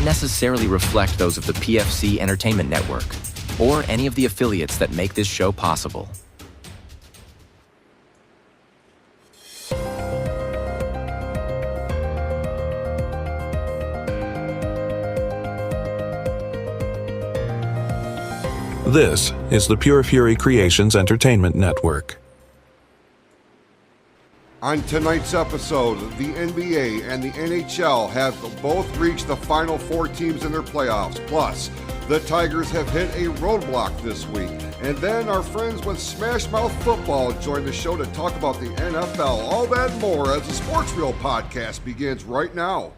necessarily reflect those of the PFC Entertainment Network or any of the affiliates that make this show possible. This is the Pure Fury Creations Entertainment Network. On tonight's episode, the NBA and the NHL have both reached the final four teams in their playoffs. Plus, the Tigers have hit a roadblock this week. And then our friends with Smash Mouth Football join the show to talk about the NFL. All that and more as the Sports Reel podcast begins right now.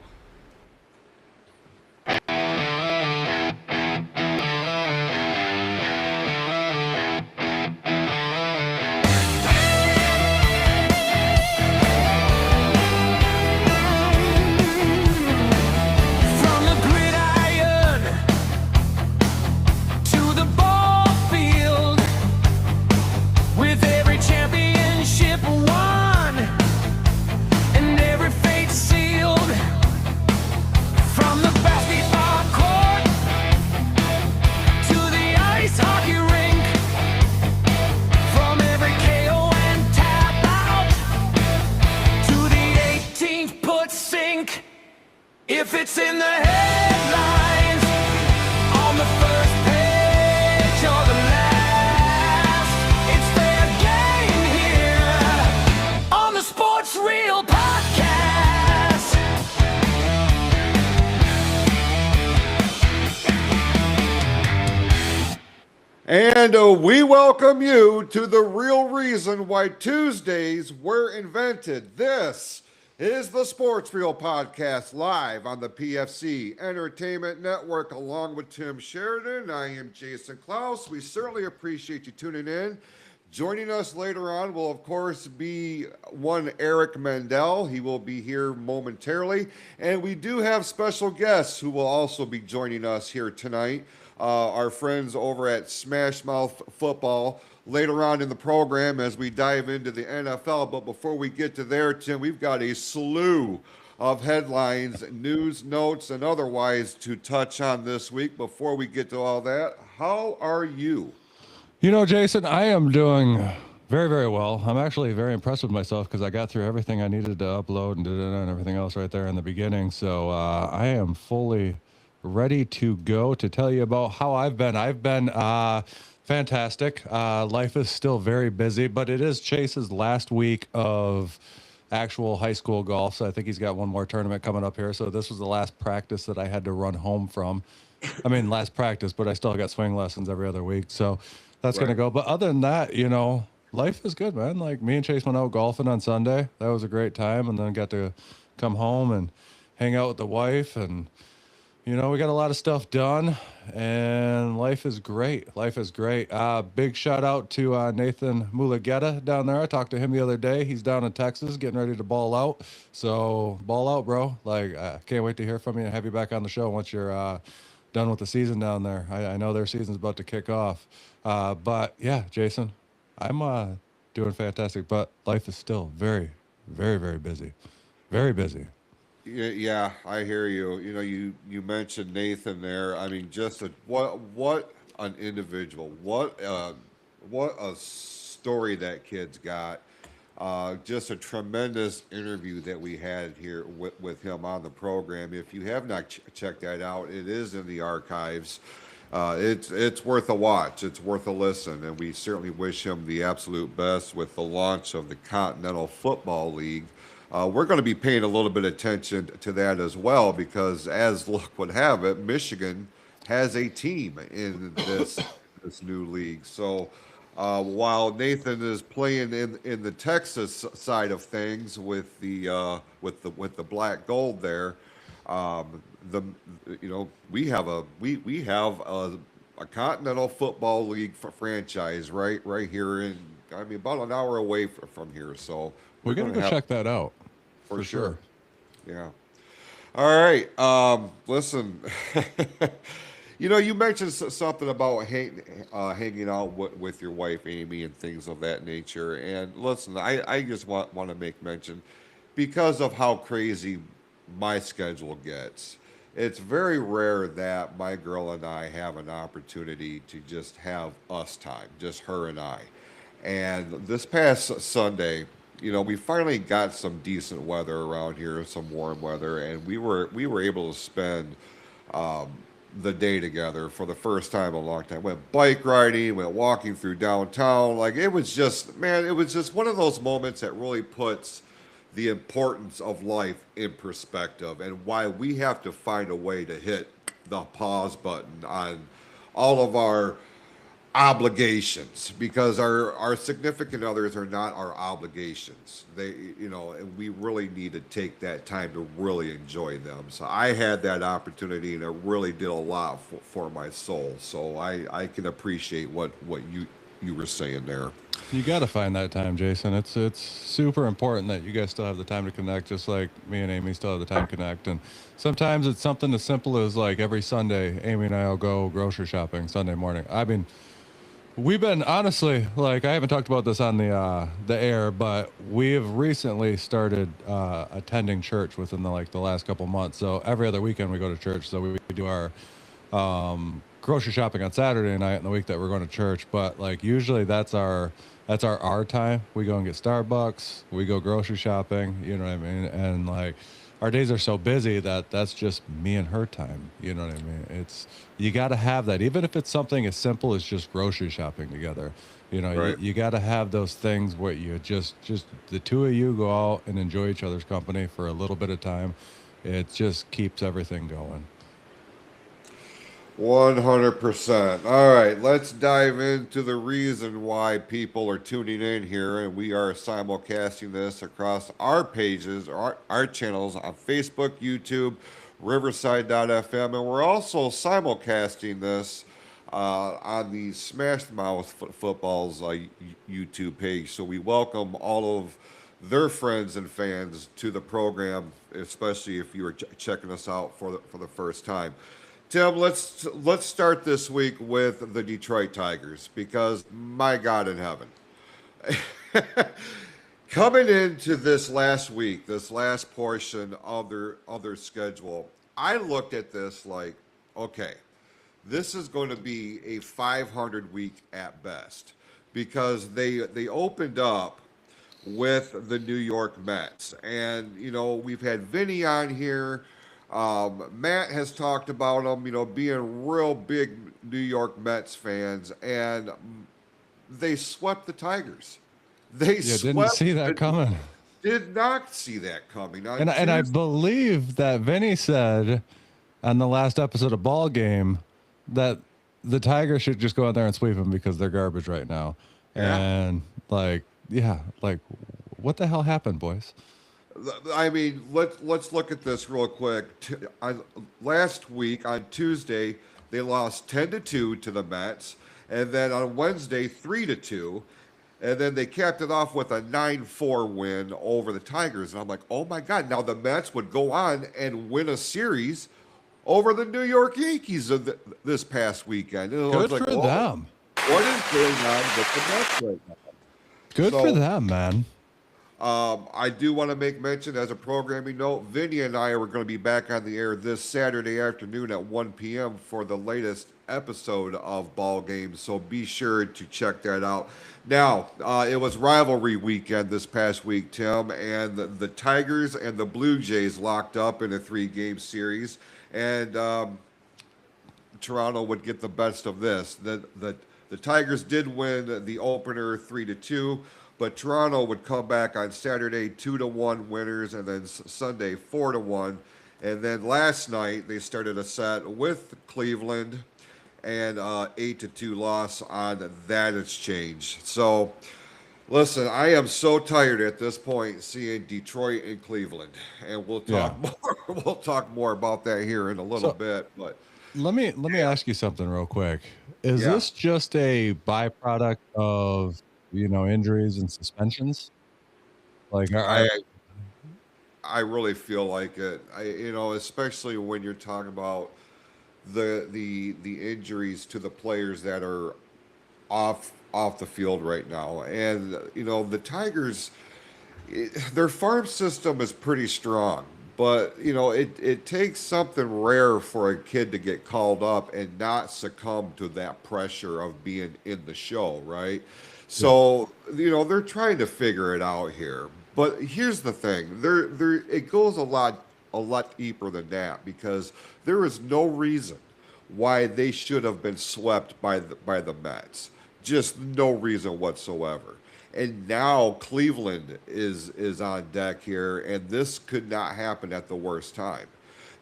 If it's in the headlines, on the first page or the last, it's fair game here on the Sports Reel podcast. And we welcome you to the real reason why Tuesdays were invented. This is the Sports Reel podcast live on the PFC Entertainment Network along with Tim Sheridan. I am Jason Clouse. We certainly appreciate you tuning in. Joining us later on will, of course, be one Eric Mendal. He will be here momentarily. And we do have special guests who will also be joining us here tonight. Our friends over at Smash Mouth Football later on in the program as we dive into the NFL. But before we get to there, Tim, we've got a slew of headlines, news, notes, and otherwise to touch on this week. Before we get to all that, how are you? You know, Jason, I am doing very, very well. I'm actually very impressed with myself because I got through everything I needed to upload and everything else right there in the beginning. So I am fully ready to go to tell you about how I've been. Fantastic. Life is still very busy, but it is Chase's last week of actual high school golf. So I think he's got one more tournament coming up here. So this was the last practice that I had to run home from. I mean, last practice, but I still got swing lessons every other week. So that's going to go. But other than that, you know, life is good, man. Like me and Chase went out golfing on Sunday. That was a great time. And then got to come home and hang out with the wife and, you know, we got a lot of stuff done, and life is great. Life is great. Big shout out to Nathan Mulugeta down there. I talked to him the other day. He's down in Texas getting ready to ball out. So ball out, bro. Like, I can't wait to hear from you and have you back on the show once you're done with the season down there. I know their season's about to kick off. But, yeah, Jason, I'm doing fantastic. But life is still very, very, very busy. Very busy. Yeah, I hear you. You know, you mentioned Nathan there. I mean, just what an individual. What a story that kid's got. Just a tremendous interview that we had here with him on the program. If you have not checked that out, it is in the archives. It's worth a watch. It's worth a listen, and we certainly wish him the absolute best with the launch of the Continental Football League. We're going to be paying a little bit of attention to that as well because, as luck would have it, Michigan has a team in this new league. So while Nathan is playing in the Texas side of things with the black gold there, we have a Continental Football League franchise right here in about an hour away from here. So we're going to go check that out. For sure. Yeah. All right. Listen, you mentioned something about hanging out with your wife, Amy, and things of that nature. And listen, I just want to make mention, because of how crazy my schedule gets, it's very rare that my girl and I have an opportunity to just have us time, just her and I. And this past Sunday, we finally got some decent weather around here, some warm weather, and we were able to spend um, the day together for the first time in a long time. Went bike riding, went walking through downtown. Like it was just, man, it was just one of those moments that really puts the importance of life in perspective and why we have to find a way to hit the pause button on all of our obligations because our significant others are not our obligations. And we really need to take that time to really enjoy them. So I had that opportunity and it really did a lot for my soul. So I can appreciate what you were saying there. You got to find that time, Jason. It's super important that you guys still have the time to connect, just like me and Amy still have the time to connect. And sometimes it's something as simple as like every Sunday, Amy and I will go grocery shopping Sunday morning. I mean, we've been honestly, like, I haven't talked about this on the air, but we have recently started attending church within the last couple months. So every other weekend we go to church. So we do our grocery shopping on Saturday night in the week that we're going to church. But like usually that's our time. We go and get Starbucks. We go grocery shopping. You know what I mean? And like our days are so busy that that's just me and her time. You know what I mean? You got to have that, even if it's something as simple as just grocery shopping together. Right. You got to have those things where you just the two of you go out and enjoy each other's company for a little bit of time. It just keeps everything going. 100%. All right, let's dive into the reason why people are tuning in here, and we are simulcasting this across our pages, our channels on Facebook, YouTube, Riverside.fm, and we're also simulcasting this on the Smash Mouth Football's YouTube page. So we welcome all of their friends and fans to the program, especially if you are checking us out for the first time. Tim, let's start this week with the Detroit Tigers because my God in heaven, coming into this last week, this last portion of their schedule, I looked at this like, okay, this is going to be a 500 week at best because they opened up with the New York Mets, and we've had Vinny on here. Matt has talked about them, being real big New York Mets fans, and they swept the Tigers. Didn't see that coming. Did not see that coming. And I believe that Vinny said on the last episode of Ball Game that the Tigers should just go out there and sweep them because they're garbage right now. Yeah. And like what the hell happened, boys? I mean, let's look at this real quick. Last week on Tuesday, they lost 10-2 to the Mets, and then on Wednesday 3-2, and then they capped it off with a 9-4 win over the Tigers. And I'm like, oh my God! Now the Mets would go on and win a series over the New York Yankees this past weekend. And Good for them. What is going on with the Mets right now? Good for them, man. I do want to make mention as a programming note, Vinny and I are going to be back on the air this Saturday afternoon at 1 p.m. for the latest episode of Ball Games, so be sure to check that out. Now, it was rivalry weekend this past week, Tim, and the Tigers and the Blue Jays locked up in a 3-game series, and Toronto would get the best of this. The Tigers did win the opener 3-2, but Toronto would come back on Saturday 2-1 winners, and then Sunday 4-1. And then last night they started a set with Cleveland and 8-2 loss on that exchange. So listen, I am so tired at this point seeing Detroit and Cleveland, and we'll talk more. We'll talk more about that here in a little bit. But let me ask you something real quick. Is this just a byproduct of injuries and suspensions? Like, I really feel like it. Especially when you're talking about the injuries to the players that are off the field right now, and the Tigers, their farm system is pretty strong, But it takes something rare for a kid to get called up and not succumb to that pressure of being in the show, right? Yeah. So they're trying to figure it out here. But here's the thing: it goes a lot deeper than that, because there is no reason why they should have been swept by the Mets. Just no reason whatsoever. And now Cleveland is on deck here, and this could not happen at the worst time,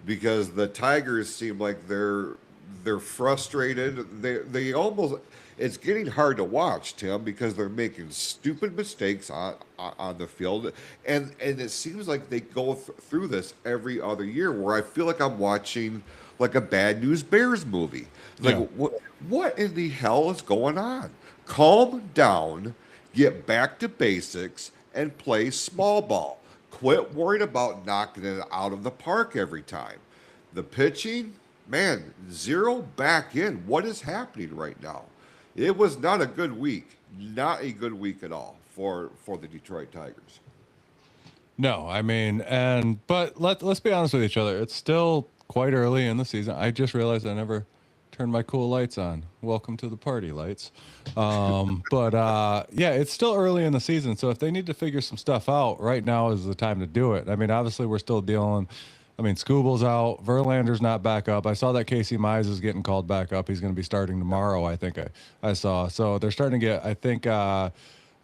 because the Tigers seem like they're frustrated. They almost, it's getting hard to watch, Tim, because they're making stupid mistakes on the field, and it seems like they go through this every other year, where I feel like I'm watching like a Bad News Bears movie. Like, Yeah. what in the hell is going on? Calm down, get back to basics, and play small ball. Quit worrying about knocking it out of the park every time. The pitching, man, zero back in. What is happening right now? It was not a good week. Not a good week at all for the Detroit Tigers. No, I mean, but let's be honest with each other. It's still quite early in the season. I just realized I never turned my cool lights on. Welcome to the party, lights. But yeah, it's still early in the season. So if they need to figure some stuff out, right now is the time to do it. I mean, obviously we're still dealing. I mean, Scooble's out. Verlander's not back up. I saw that Casey Mize is getting called back up. He's going to be starting tomorrow, I think I saw. So they're starting to get, I think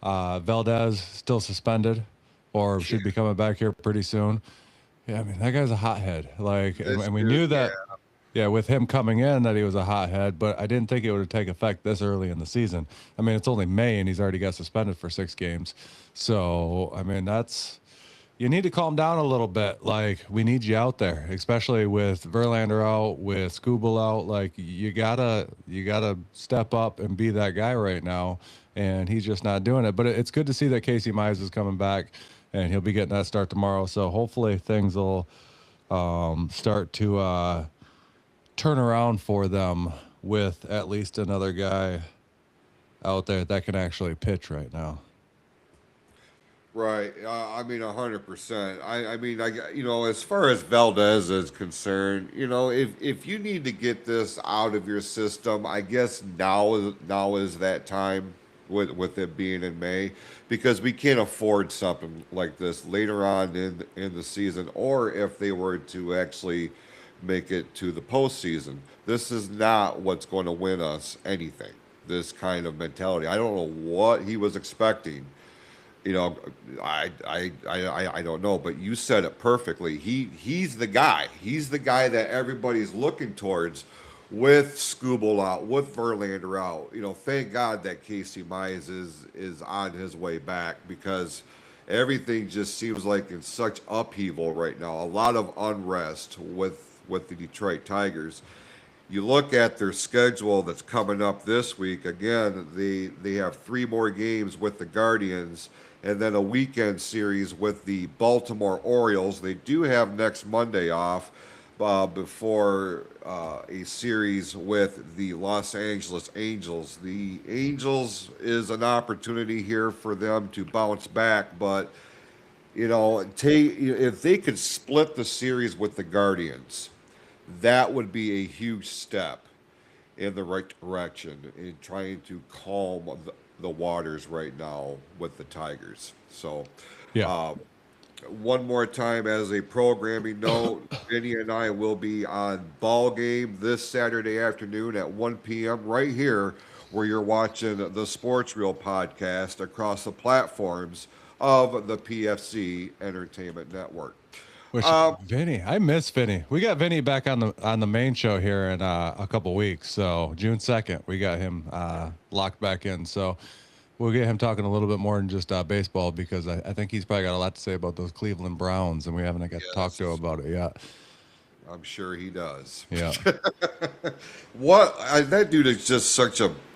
Valdez still suspended, or should be coming back here pretty soon. Yeah, I mean, that guy's a hothead. Like, and we knew that, yeah, with him coming in, that he was a hothead, but I didn't think it would take effect this early in the season. I mean, it's only May, and he's already got suspended for 6 games. So, I mean, you need to calm down a little bit. Like, we need you out there, especially with Verlander out, with Scooble out. Like, you gotta step up and be that guy right now, and he's just not doing it. But it's good to see that Casey Mize is coming back, and he'll be getting that start tomorrow. So hopefully things will start to turn around for them with at least another guy out there that can actually pitch right now. Right. I mean, 100%. I mean, as far as Valdez is concerned, if you need to get this out of your system, I guess now is that time, with it being in May, because we can't afford something like this later on in the season, or if they were to actually make it to the postseason. This is not what's going to win us anything. This kind of mentality. I don't know what he was expecting. I don't know, but you said it perfectly. He's the guy. He's the guy that everybody's looking towards, with Scooble out, with Verlander out. Thank God that Casey Mize is on his way back, because everything just seems like in such upheaval right now. A lot of unrest with the Detroit Tigers. You look at their schedule that's coming up this week. Again, they have 3 more games with the Guardians, and then a weekend series with the Baltimore Orioles. They do have next Monday off before a series with the Los Angeles Angels. The Angels is an opportunity here for them to bounce back, but if they could split the series with the Guardians, that would be a huge step in the right direction in trying to calm the waters right now with the Tigers. So, Yeah. one more time as a programming note, Vinny and I will be on Ball Game this Saturday afternoon at 1 p.m. right here, where you're watching the Sports Reel podcast across the platforms of the PFC Entertainment Network. Which, Vinny, I miss Vinny. We got Vinny back on the main show here in a couple weeks. So June 2nd, we got him locked back in. So we'll get him talking a little bit more than just baseball, because I think he's probably got a lot to say about those Cleveland Browns, and we haven't got to talk to him about it yet. I'm sure he does. Yeah. That dude is just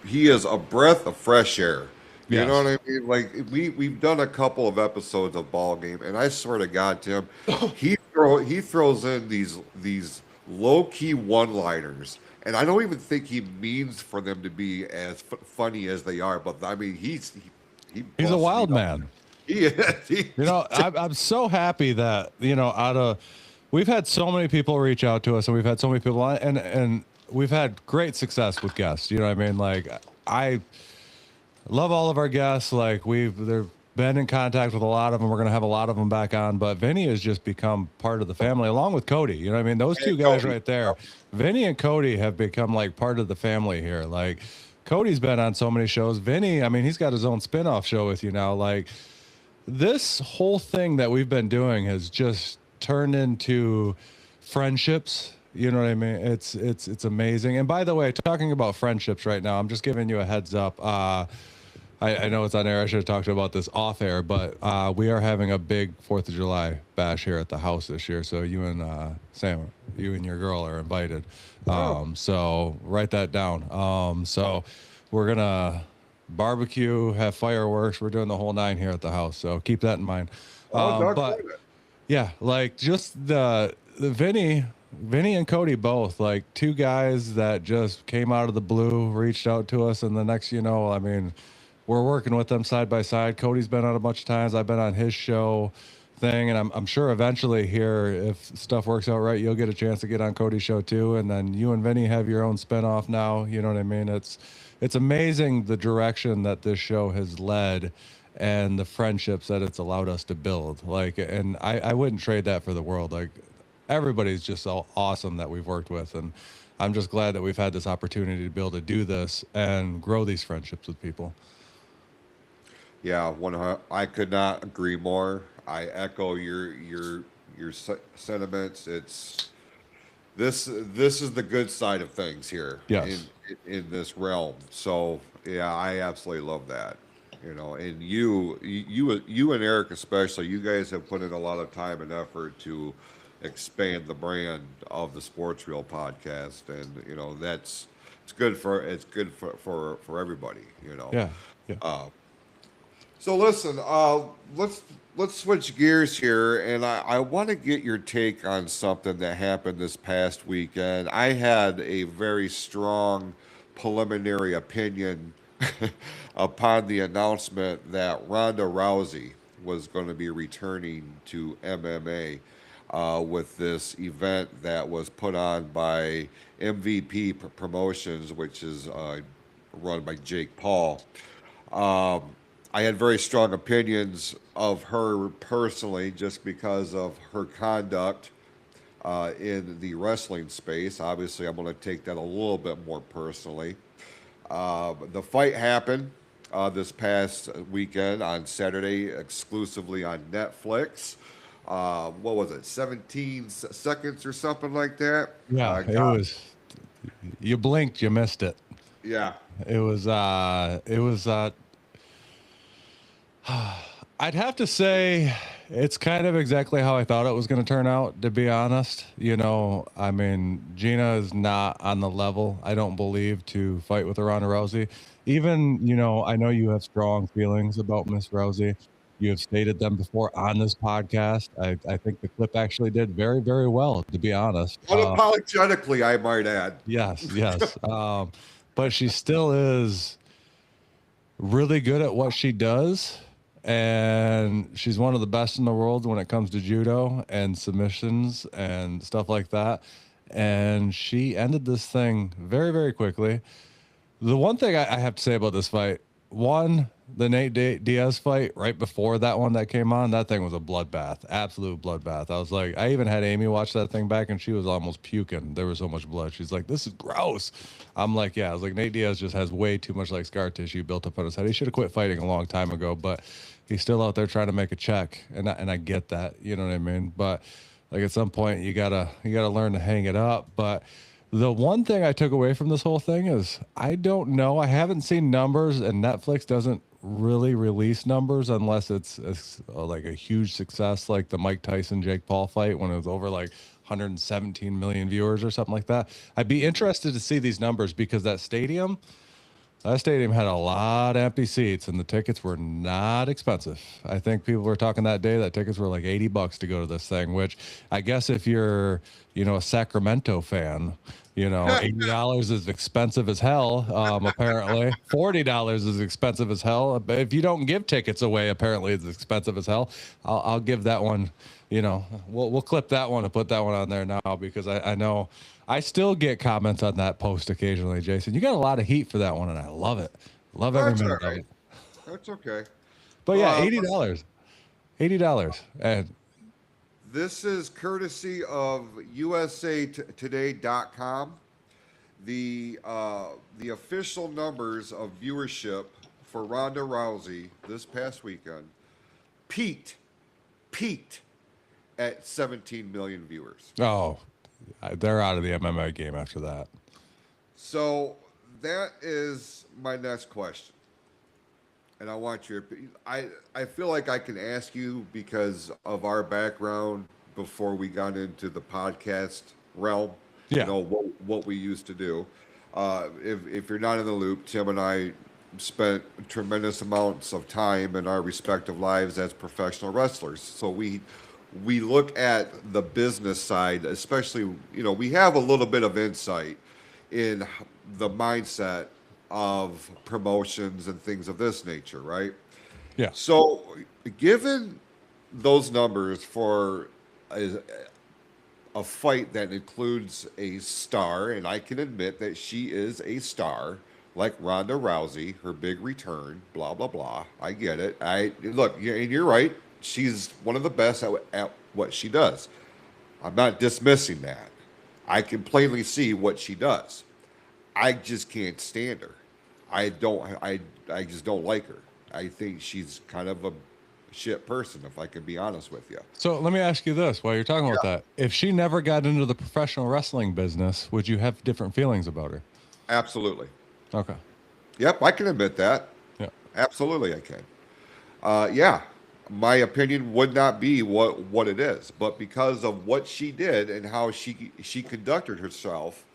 he is a breath of fresh air. You Yes. know what I mean? Like, we've done a couple of episodes of Ball Game, and I swear to God, Tim, he throws in these low key one-liners, and I don't even think he means for them to be as funny as they are. But I mean, he's He's a wild man. He is. I'm so happy that, out of we've had so many people reach out to us, and we've had so many people on, and we've had great success with guests. You know what I mean? Like, I love all of our guests. Like, they've been in contact with a lot of them. We're going to have a lot of them back on, but Vinny has just become part of the family along with Cody. You know what I mean? Those two guys right there, Vinny and Cody have become like part of the family here. Like, Cody's been on so many shows. Vinny, I mean, he's got his own spin-off show with you now. Like, this whole thing that we've been doing has just turned into friendships. You know what I mean? It's amazing. And by the way, talking about friendships right now, I'm just giving you a heads up. I know it's on air. I should have talked about this off air, but we are having a big 4th of July bash here at the house this year. So you and Sam, you and your girl are invited. So write that down. So we're going to barbecue, have fireworks. We're doing the whole 9 here at the house. So keep that in mind. But yeah, like just the Vinny and Cody both, like two guys that just came out of the blue, reached out to us. And the next, I mean, we're working with them side by side. Cody's been on a bunch of times. I've been on his show thing, and I'm sure eventually here, if stuff works out right, you'll get a chance to get on Cody's show too. And then you and Vinny have your own spinoff now. You know what I mean? It's amazing the direction that this show has led and the friendships that it's allowed us to build. Like, and I wouldn't trade that for the world. Like, everybody's just so awesome that we've worked with, and I'm just glad that we've had this opportunity to be able to do this and grow these friendships with people. Yeah, I could not agree more. I echo your sentiments. This is the good side of things here. Yes. In this realm. So yeah, I absolutely love that. And you and Eric especially, you guys have put in a lot of time and effort to expand the brand of the Sports Reel podcast, and it's good for everybody. Yeah. So listen, let's switch gears here, and I want to get your take on something that happened this past weekend. I had a very strong preliminary opinion upon the announcement that Ronda Rousey was going to be returning to MMA with this event that was put on by MVP Promotions, which is run by Jake Paul. I had very strong opinions of her personally just because of her conduct in the wrestling space. Obviously, I'm going to take that a little bit more personally. The fight happened this past weekend on Saturday, exclusively on Netflix. What was it, 17 seconds or something like that? Yeah, it was. You blinked, you missed it. Yeah. It was. I'd have to say it's kind of exactly how I thought it was going to turn out, to be honest. I mean, Gina is not on the level, I don't believe, to fight with Ronda Rousey. Even, I know you have strong feelings about Miss Rousey. You have stated them before on this podcast. I think the clip actually did very, very well, to be honest. Unapologetically, I might add. Yes. But she still is really good at what she does. And she's one of the best in the world when it comes to judo and submissions and stuff like that. And she ended this thing very, very quickly. The one thing I have to say about this fight, the Nate Diaz fight right before that one that came on, that thing was a bloodbath, absolute bloodbath. I was like, I even had Amy watch that thing back, and she was almost puking. There was so much blood. She's like, this is gross. I'm like, yeah. I was like, Nate Diaz just has way too much like scar tissue built up on his head. He should have quit fighting a long time ago, but he's still out there trying to make a check, and I get that. You know what I mean? But like at some point, you gotta learn to hang it up. But the one thing I took away from this whole thing is I don't know. I haven't seen numbers, and Netflix doesn't really release numbers unless it's like a huge success, like the Mike Tyson Jake Paul fight when it was over like 117 million viewers or something like that. I'd be interested to see these numbers because that stadium had a lot of empty seats, and the tickets were not expensive. I think people were talking that day that tickets were like $80 to go to this thing, which I guess if you're, a Sacramento fan, You know, $80 is expensive as hell. Apparently, $40 is expensive as hell. But if you don't give tickets away, apparently it's expensive as hell. I'll give that one. You know, we'll clip that one and put that one on there now because I know I still get comments on that post occasionally. Jason, you got a lot of heat for that one, and I love it. Love every That's all minute of right. it. That's okay. But yeah, Listen, $80, and this is courtesy of usatoday.com. The official numbers of viewership for Ronda Rousey this past weekend peaked at 17 million viewers. oh, they're out of the MMA game after that. So that is my next question. And I want your I feel like I can ask you because of our background before we got into the podcast realm. Yeah. You know what we used to do. If you're not in the loop, Tim and I spent tremendous amounts of time in our respective lives as professional wrestlers. So we look at the business side, especially, you know, we have a little bit of insight in the mindset of promotions and things of this nature, right? Yeah. So, given those numbers for a fight that includes a star, and I can admit that she is a star, like Ronda Rousey, her big return, blah blah blah. I get it. I look, and you're right. She's one of the best at what she does. I'm not dismissing that. I can plainly see what she does. I just can't stand her. I just don't like her. I think she's kind of a shit person, if I can be honest with you. So let me ask you this while you're talking about that. If she never got into the professional wrestling business, would you have different feelings about her? Absolutely. Okay. Yep, I can admit that. Yeah. Absolutely, I can. Yeah, my opinion would not be what it is, but because of what she did and how she conducted herself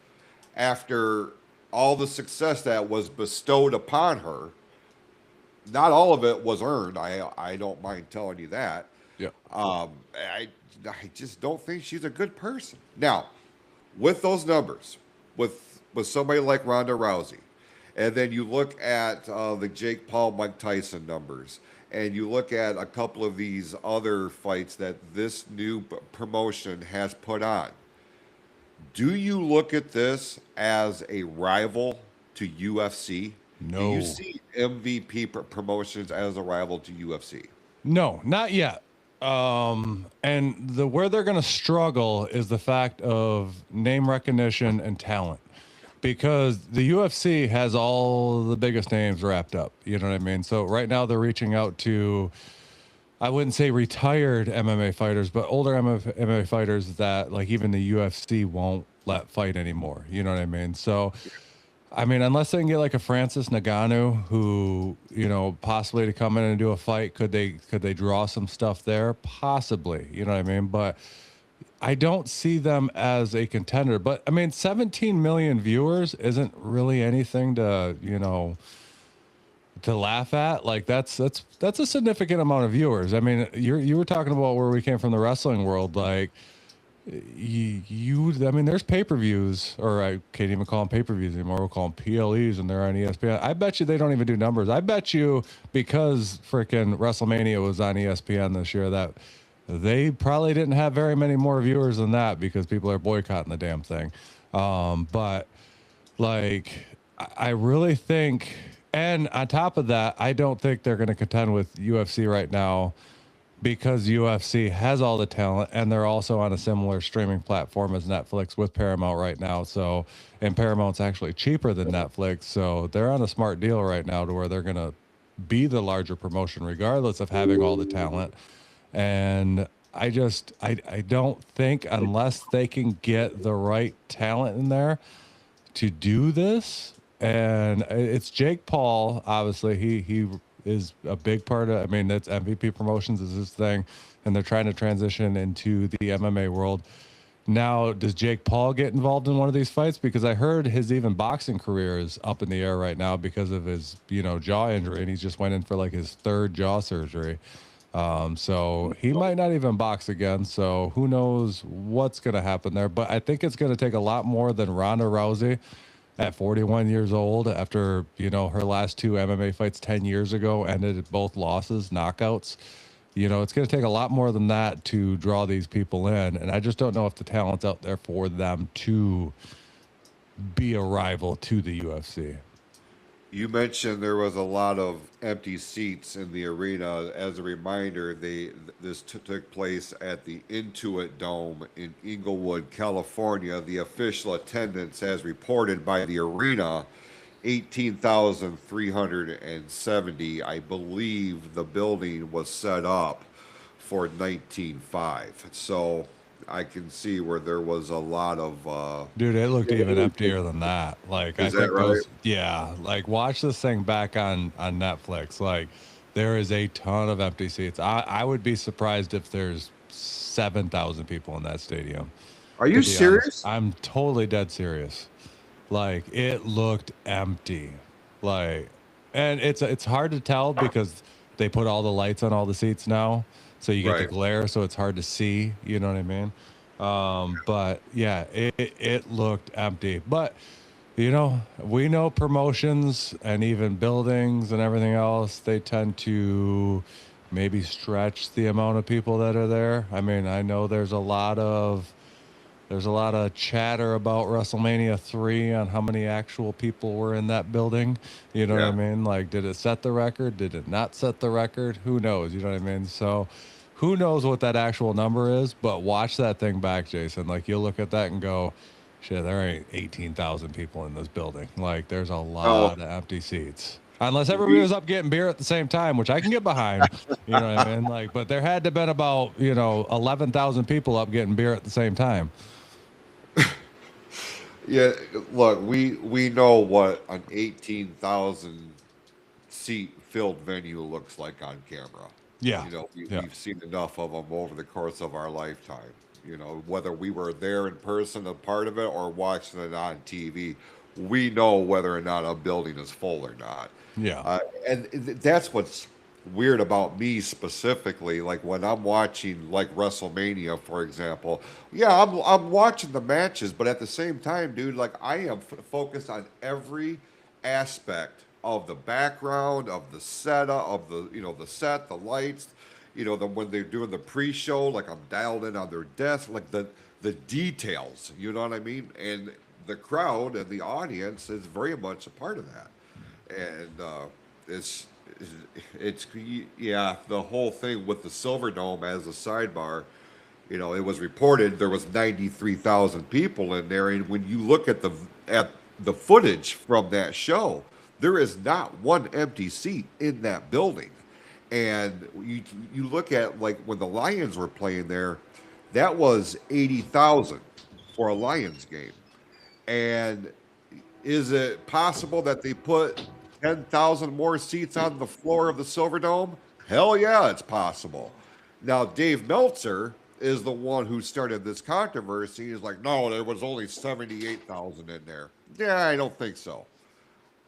after all the success that was bestowed upon her, not all of it was earned. I don't mind telling you that. Yeah. I just don't think she's a good person. Now, with those numbers, with somebody like Ronda Rousey, and then you look at the Jake Paul, Mike Tyson numbers, and you look at a couple of these other fights that this new promotion has put on, do you look at this as a rival to UFC? No. Do you see MVP promotions as a rival to UFC? No, not yet. And where they're going to struggle is the fact of name recognition and talent, because the UFC has all the biggest names wrapped up. You know what I mean? So right now they're reaching out to, I wouldn't say retired MMA fighters, but older MMA fighters that like even the UFC won't let fight anymore. You know what I mean? So, I mean, unless they can get like a Francis Ngannou, who, you know, possibly to come in and do a fight, could they draw some stuff there? Possibly, you know what I mean? But I don't see them as a contender. But I mean, 17 million viewers isn't really anything to, you know, to laugh at. Like that's a significant amount of viewers. I mean, you were talking about where we came from, the wrestling world, like. I mean, there's pay-per-views, or I can't even call them pay-per-views anymore. We'll call them PLEs, and they're on ESPN. I bet you they don't even do numbers. I bet you because freaking WrestleMania was on ESPN this year that they probably didn't have very many more viewers than that because people are boycotting the damn thing. But like, I really think, and on top of that, I don't think they're going to contend with UFC right now, because UFC has all the talent, and they're also on a similar streaming platform as Netflix with Paramount right now. So, and Paramount's actually cheaper than Netflix. So they're on a smart deal right now to where they're going to be the larger promotion regardless of having all the talent. And I don't think, unless they can get the right talent in there to do this, and it's Jake Paul, obviously he is a big part of, I mean, that's MVP Promotions is his thing, and they're trying to transition into the MMA world. Now, does Jake Paul get involved in one of these fights? Because I heard his even boxing career is up in the air right now because of his, you know, jaw injury, and he just went in for like his third jaw surgery. So he might not even box again. So who knows what's going to happen there. But I think it's going to take a lot more than Ronda Rousey at 41 years old after, her last two MMA fights 10 years ago ended both losses, knockouts. It's going to take a lot more than that to draw these people in. And I just don't know if the talent's out there for them to be a rival to the UFC. You mentioned there was a lot of empty seats in the arena. As a reminder, this took place at the Intuit Dome in Inglewood, California. The official attendance, as reported by the arena, 18,370. I believe the building was set up for 19.5. So I can see where there was a lot of. Dude, it looked even emptier than that. Like, I Is that think right? like watch this thing back on Netflix. Like, there is a ton of empty seats. I would be surprised if there's 7,000 people in that stadium. Are you serious? I'm totally dead serious. Like, it looked empty. Like, and it's hard to tell because they put all the lights on all the seats now. So you get the Right. glare, so it's hard to see. You know what I mean? But yeah, it looked empty. But we know promotions and even buildings and everything else, they tend to maybe stretch the amount of people that are there. I mean, I know there's a lot of chatter about WrestleMania 3 on how many actual people were in that building. You know what I Yeah. mean? Like, did it set the record? Did it not set the record? Who knows? You know what I mean? So who knows what that actual number is, but watch that thing back, Jason. Like, you'll look at that and go, shit, there ain't 18,000 people in this building. Like, there's a Oh, lot of empty seats. Unless everybody we was up getting beer at the same time, which I can get behind. You know what I mean? Like, but there had to have been about, 11,000 people up getting beer at the same time. Yeah, look, we know what an 18,000 seat filled venue looks like on camera. Yeah. You know, Yeah. we've seen enough of them over the course of our lifetime. You know, whether we were there in person, a part of it, or watching it on TV, we know whether or not a building is full or not. Yeah. And that's what's weird about me specifically. Like when I'm watching like WrestleMania, for example, yeah, I'm watching the matches, but at the same time, dude, like I am focused on every aspect of the background, of the setup, of the set, the lights, when they're doing the pre-show, like I'm dialed in on their desk, like the details, you know what I mean? And the crowd and the audience is very much a part of that. And it's it's yeah, the whole thing with the Silver Dome as a sidebar. It was reported there was 93,000 people in there, and when you look at the footage from that show, there is not one empty seat in that building. And you look at like when the Lions were playing there, that was 80,000 for a Lions game. And is it possible that they put 10,000 more seats on the floor of the Silverdome? Hell yeah, it's possible. Now, Dave Meltzer is the one who started this controversy. He's like, no, there was only 78,000 in there. Yeah, I don't think so.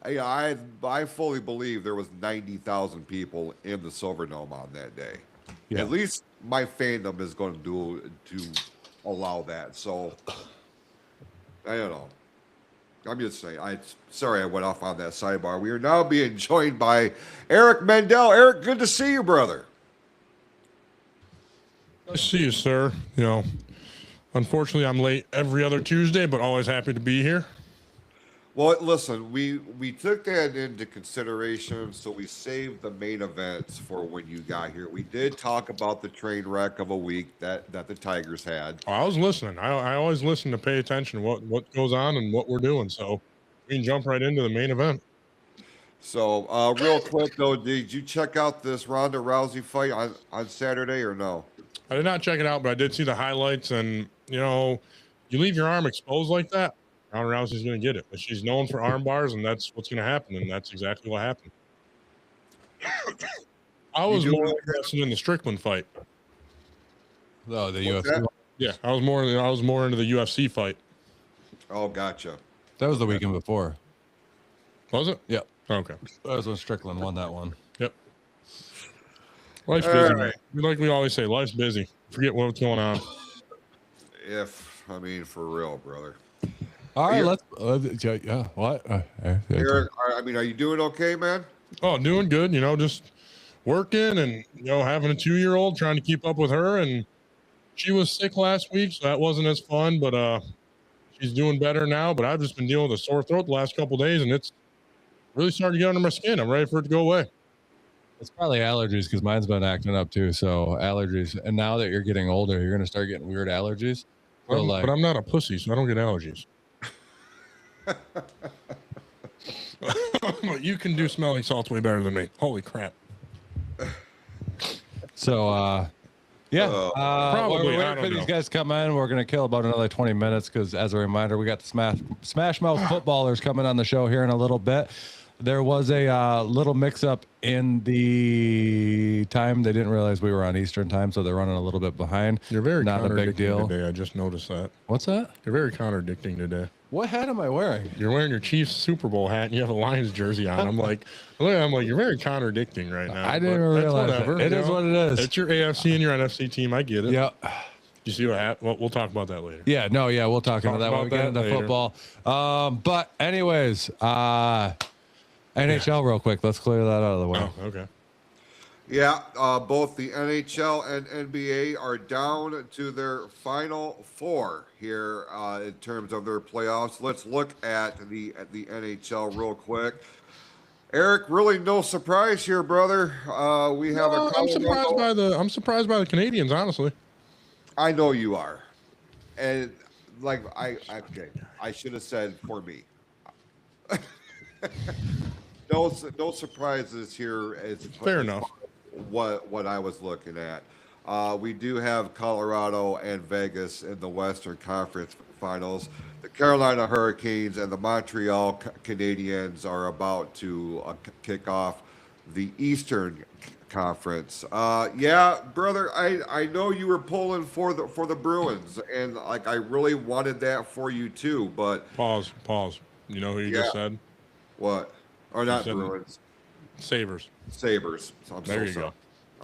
I fully believe there was 90,000 people in the Silverdome on that day. Yeah. At least my fandom is going to allow that. So I don't know. I'm just saying. Sorry I went off on that sidebar. We are now being joined by Eric Mendal. Eric, good to see you, brother. Nice to see you, sir. Unfortunately, I'm late every other Tuesday, but always happy to be here. Well, listen, we took that into consideration, so we saved the main events for when you got here. We did talk about the train wreck of a week that the Tigers had. I was listening. I always listen to pay attention to what goes on and what we're doing. So we can jump right into the main event. So, real quick though, did you check out this Ronda Rousey fight on Saturday or no? I did not check it out, but I did see the highlights. And you leave your arm exposed like that, Ronda Rousey's going to get it. But she's known for arm bars, and that's what's going to happen. And that's exactly what happened. I was more interested in the Strickland fight. Oh, the What's UFC. that? Yeah, I was more into the UFC fight. Oh, gotcha. That was the weekend before. Was it? Yep. Okay. That was when Strickland won that one. Yep. Life's busy, man. Like we always say, life's busy. Forget what's going on. For real, brother. All right, let's. Yeah, what? Eric, are you doing okay, man? Oh, doing good. Just working and having a 2-year-old, trying to keep up with her. And she was sick last week, so that wasn't as fun. But she's doing better now. But I've just been dealing with a sore throat the last couple of days, and it's really starting to get under my skin. I'm ready for it to go away. It's probably allergies because mine's been acting up too. So allergies, and now that you're getting older, you're gonna start getting weird allergies. So but I'm not a pussy, so I don't get allergies. You can do smelling salts way better than me. Holy crap. So, probably. We're waiting for these guys to come in. We're going to kill about another 20 minutes because, as a reminder, we got the Smash Mouth footballers coming on the show here in a little bit. There was a little mix-up in the time. They didn't realize we were on Eastern time, so they're running a little bit behind. You're very not a big deal today. I just noticed that. What's that? You're very contradicting today. What hat am I wearing? You're wearing your Chiefs Super Bowl hat, and you have a Lions jersey on. I'm like, you're very contradicting right now. I didn't realize that. It is what it is. It's your AFC and your NFC team. I get it. Yeah. You see what happened? Well, we'll talk about that later. Yeah. No. Yeah. We'll talk about that when we get into football. But anyways, NHL real quick. Let's clear that out of the way. Oh, okay. Yeah, both the NHL and NBA are down to their final four here in terms of their playoffs. Let's look at the NHL real quick. Eric, really no surprise here, brother. We have a. I'm surprised by the Canadians, honestly. I know you are, and I should have said for me. No surprises here. Fair enough. What I was looking at. We do have Colorado and Vegas in the Western Conference Finals. The Carolina Hurricanes and the Montreal Canadiens are about to kick off the Eastern Conference. Yeah, brother, I know you were pulling for the Bruins, and I really wanted that for you too. But pause. You know who you just said? What? Or not Bruins? Sabres. There you go.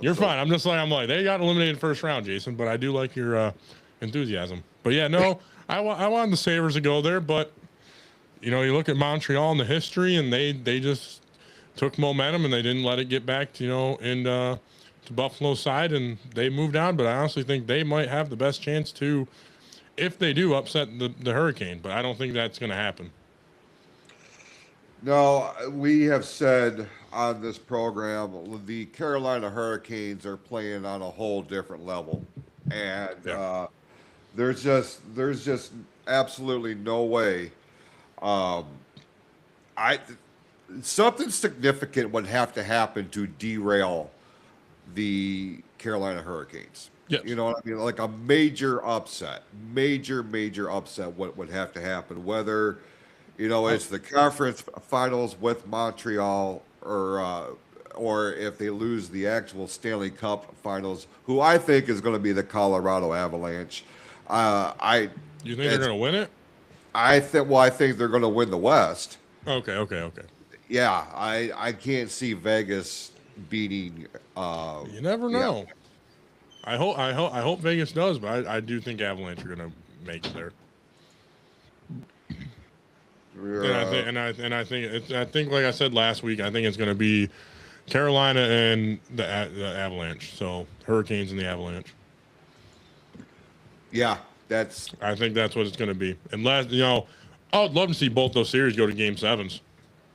You're fine. I'm like, they got eliminated first round, Jason, but I do like your enthusiasm. But yeah, no, I wanted the Sabres to go there, but you look at Montreal and the history, and they just took momentum and they didn't let it get back to to Buffalo's side, and they moved on. But I honestly think they might have the best chance to, if they do, upset the Hurricane. But I don't think that's going to happen. No, we have said on this program the Carolina Hurricanes are playing on a whole different level, and there's just absolutely no way. Something significant would have to happen to derail the Carolina Hurricanes. Yes. You know what I mean? Like a major upset would have to happen, whether it's the conference finals with Montreal or if they lose the actual Stanley Cup finals, who I think is going to be the Colorado Avalanche. You think they're going to win it? I think they're going to win the West. Okay. Yeah, I can't see Vegas beating. You never know. Yeah. I hope Vegas does, but I do think Avalanche are going to make it there. And I think like I said last week, I think it's going to be Carolina and the Avalanche. So Hurricanes and the Avalanche. Yeah, I think that's what it's going to be. Unless I would love to see both those series go to Game 7s.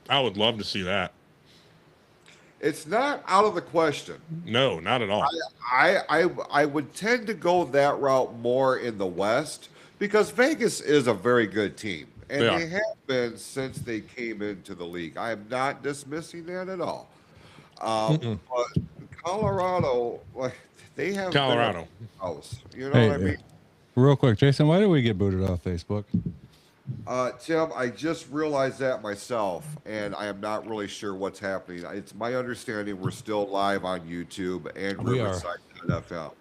I would love to see that. It's not out of the question. No, not at all. I would tend to go that route more in the West because Vegas is a very good team. And they have been since they came into the league. I am not dismissing that at all. But Colorado, they have Colorado. House. You know what I mean? Real quick, Jason, why did we get booted off Facebook? Tim, I just realized that myself, and I am not really sure what's happening. It's my understanding we're still live on YouTube and Riverside.fm.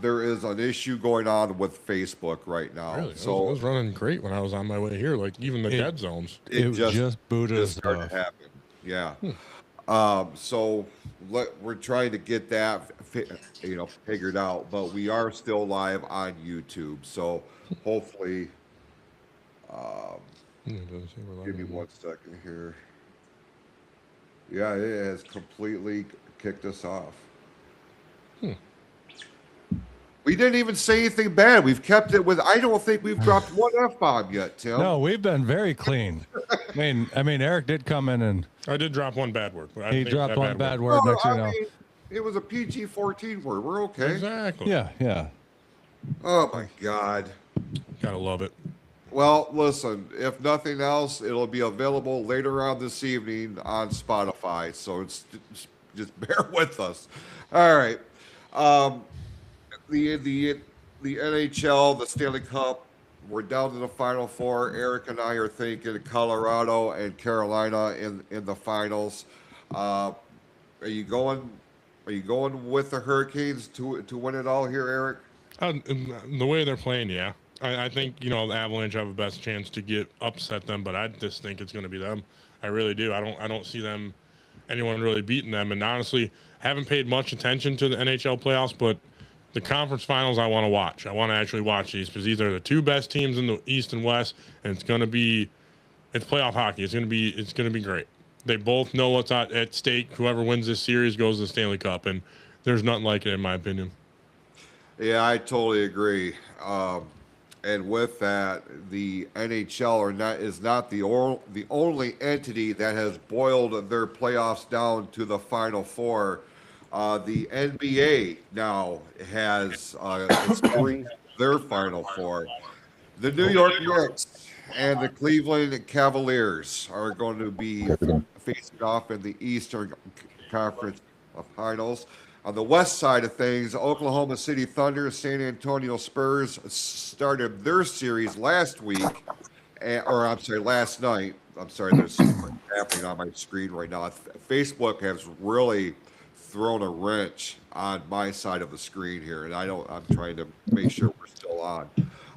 There is an issue going on with Facebook right now. Really? So it was running great when I was on my way here, like even the dead zones. It just booted us started off. to happen. Yeah. So we're trying to get that, figured out, but we are still live on YouTube. So hopefully, give me 1 second here. Yeah, it has completely kicked us off. We didn't even say anything bad. We've kept it with. I don't think we've dropped one F-bomb yet, Tim. No, we've been very clean. I mean, Eric did come in and I did drop one bad word. But he dropped one bad word next to you know. It was a PG-14 word. We're okay. Exactly. Yeah. Oh my God. Gotta love it. Well, listen, if nothing else, it'll be available later on this evening on Spotify. So just bear with us. All right. The NHL, the Stanley Cup, we're down to the Final Four. Eric and I are thinking Colorado and Carolina in the finals. Are you going with the Hurricanes to win it all here, Eric? The way they're playing, yeah. I think, the Avalanche have the best chance to upset them, but I just think it's going to be them. I really do. I don't see anyone really beating them. And honestly, haven't paid much attention to the NHL playoffs, but the conference finals I want to watch. I want to actually watch these because these are the two best teams in the East and West, and it's playoff hockey. It's going to be great. They both know what's at stake. Whoever wins this series goes to the Stanley Cup, and there's nothing like it in my opinion. Yeah, I totally agree. And with that, the NHL is not the only entity that has boiled their playoffs down to the Final Four. The NBA now has their Final Four. The New York Knicks and the Cleveland Cavaliers are going to be facing off in the Eastern Conference Finals. On the west side of things, Oklahoma City Thunder, San Antonio Spurs started their series last night. I'm sorry, there's something happening on my screen right now. Facebook has really thrown a wrench on my side of the screen here, and I'm trying to make sure we're still on.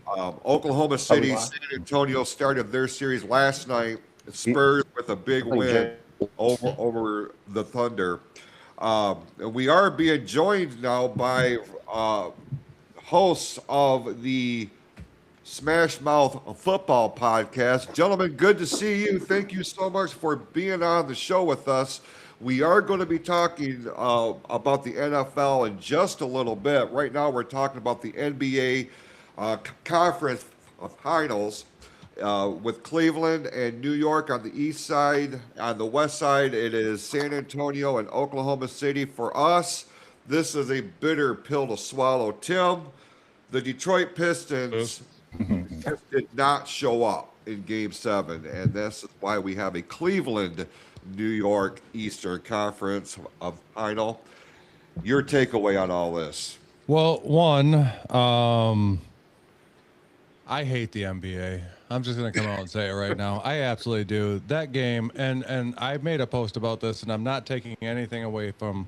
Oklahoma City, San Antonio started their series last night. Spurs with a big win over the Thunder. We are being joined now by hosts of the Smash Mouth Football Podcast. Gentlemen, good to see you. Thank you so much for being on the show with us. We are going to be talking about the NFL in just a little bit. Right now, we're talking about the NBA conference finals. With Cleveland and New York on the east side. On the west side, it is San Antonio and Oklahoma City. For us, this is a bitter pill to swallow. Tim, the Detroit Pistons did not show up in Game 7, and this is why we have a Cleveland-New York Eastern Conference final. Your takeaway on all this? Well, one, I hate the NBA. I'm just going to come out and say it right now. I absolutely do. That game, and I made a post about this, and I'm not taking anything away from,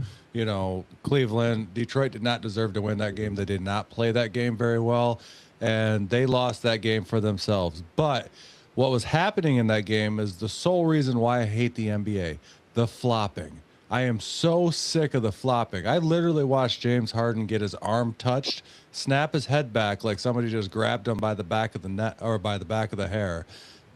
Cleveland. Detroit did not deserve to win that game. They did not play that game very well, and they lost that game for themselves. But what was happening in that game is the sole reason why I hate the NBA, the flopping. I am so sick of the flopping. I literally watched James Harden get his arm touched, snap his head back like somebody just grabbed him by the back of the net or by the back of the hair,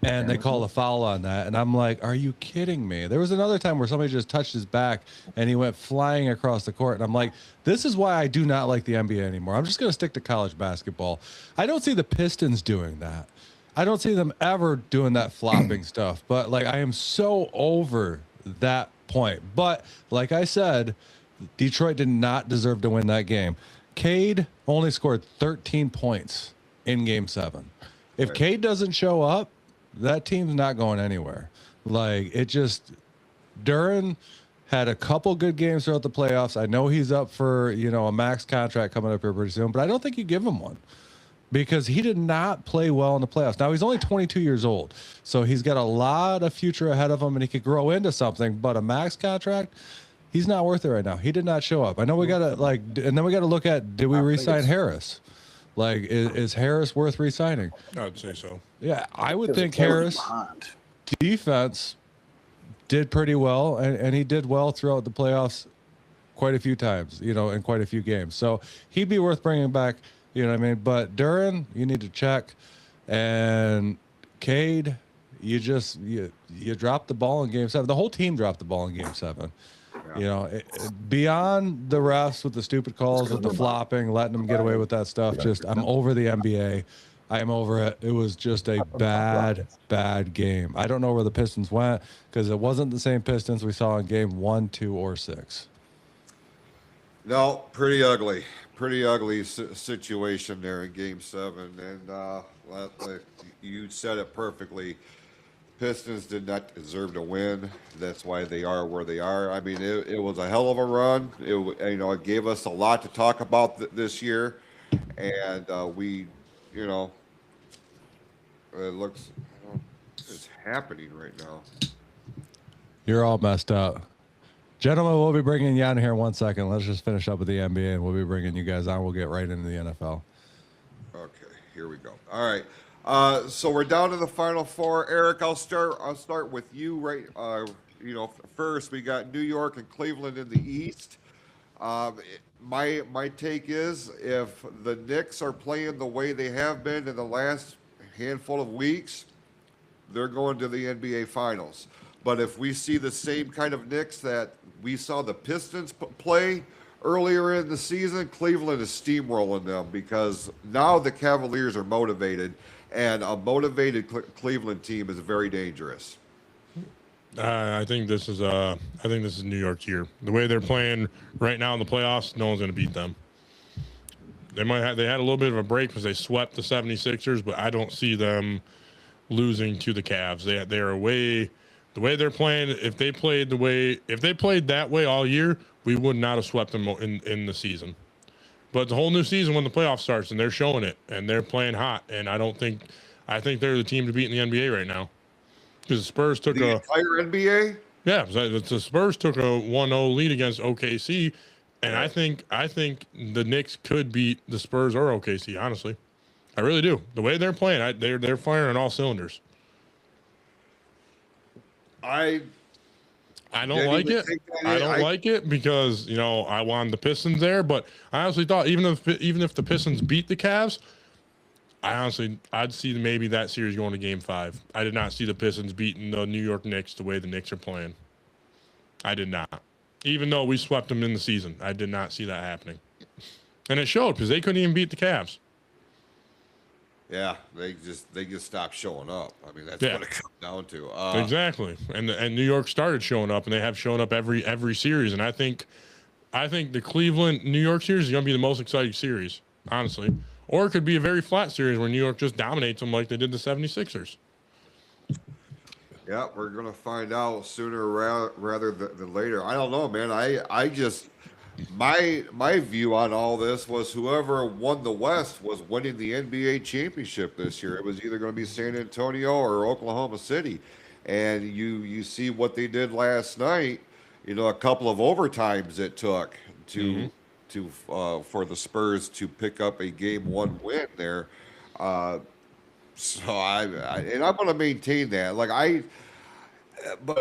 and they call a foul on that. And I'm like, are you kidding me? There was another time where somebody just touched his back and he went flying across the court. And I'm like, this is why I do not like the NBA anymore. I'm just going to stick to college basketball. I don't see the Pistons doing that. I don't see them ever doing that flopping stuff. But I am so over that point. But like I said, Detroit did not deserve to win that game. Cade only scored 13 points in Game 7. If Cade doesn't show up, that team's not going anywhere. Duran had a couple good games throughout the playoffs. I know he's up for, a max contract coming up here pretty soon, but I don't think you give him one because he did not play well in the playoffs. Now, he's only 22 years old, so he's got a lot of future ahead of him, and he could grow into something, but a max contract, he's not worth it right now. He did not show up. I know we got to, and then we got to look at, did we re-sign Harris? Is Harris worth re-signing? I'd say so. Yeah, I would think Harris defense did pretty well, and he did well throughout the playoffs quite a few times, in quite a few games. So he'd be worth bringing back, you know what I mean? But Duran, you need to check. And Cade, you dropped the ball in game 7. The whole team dropped the ball in game 7. Beyond the refs with the stupid calls, with the flopping, letting them get away with that stuff, I'm over the NBA. I am over it. It was just a bad game. I don't know where the Pistons went because it wasn't the same Pistons we saw in game 1, 2, or 6. No, pretty ugly situation there in game 7. And you said it perfectly. Pistons did not deserve to win. That's why they are where they are. I mean, it was a hell of a run. It gave us a lot to talk about this year, and it looks it's happening right now. You're all messed up, gentlemen. We'll be bringing you on here in 1 second. Let's just finish up with the NBA, and we'll be bringing you guys on. We'll get right into the NFL. Okay, here we go. All right. So we're down to the Final Four. Eric, I'll start with you. Right, first we got New York and Cleveland in the East. My take is if the Knicks are playing the way they have been in the last handful of weeks, they're going to the NBA Finals. But if we see the same kind of Knicks that we saw the Pistons play earlier in the season, Cleveland is steamrolling them because now the Cavaliers are motivated. And a motivated Cleveland team is very dangerous. I think this is New York's year. The way they're playing right now in the playoffs, no one's going to beat them. They had a little bit of a break because they swept the 76ers, but I don't see them losing to the Cavs. They are away. The way they're playing, if they played that way all year, we would not have swept them in the season. But it's a whole new season when the playoff starts, and they're showing it, and they're playing hot. And I think they're the team to beat in the NBA right now. Because the Spurs took the entire NBA. Yeah, the Spurs took a 1-0 lead against OKC, and I think the Knicks could beat the Spurs or OKC. Honestly, I really do. The way they're playing, they're firing on all cylinders. I don't like it. I don't like it because I wanted the Pistons there, but I honestly thought even if the Pistons beat the Cavs, I'd see maybe that series going to Game 5. I did not see the Pistons beating the New York Knicks the way the Knicks are playing. I did not, even though we swept them in the season. I did not see that happening, and it showed because they couldn't even beat the Cavs. Yeah, they just stopped showing up. I mean, that's what it comes down to. Exactly, and New York started showing up, and they have shown up every series. And I think the Cleveland New York series is going to be the most exciting series, honestly. Or it could be a very flat series where New York just dominates them like they did the 76ers. Yeah, we're going to find out sooner rather than later. I don't know, man. I just my view on all this was whoever won the West was winning the NBA championship this year. It was either going to be San Antonio or Oklahoma City. And you see what they did last night, a couple of overtimes it took for the Spurs to pick up a game 1 win there. So I'm going to maintain that. But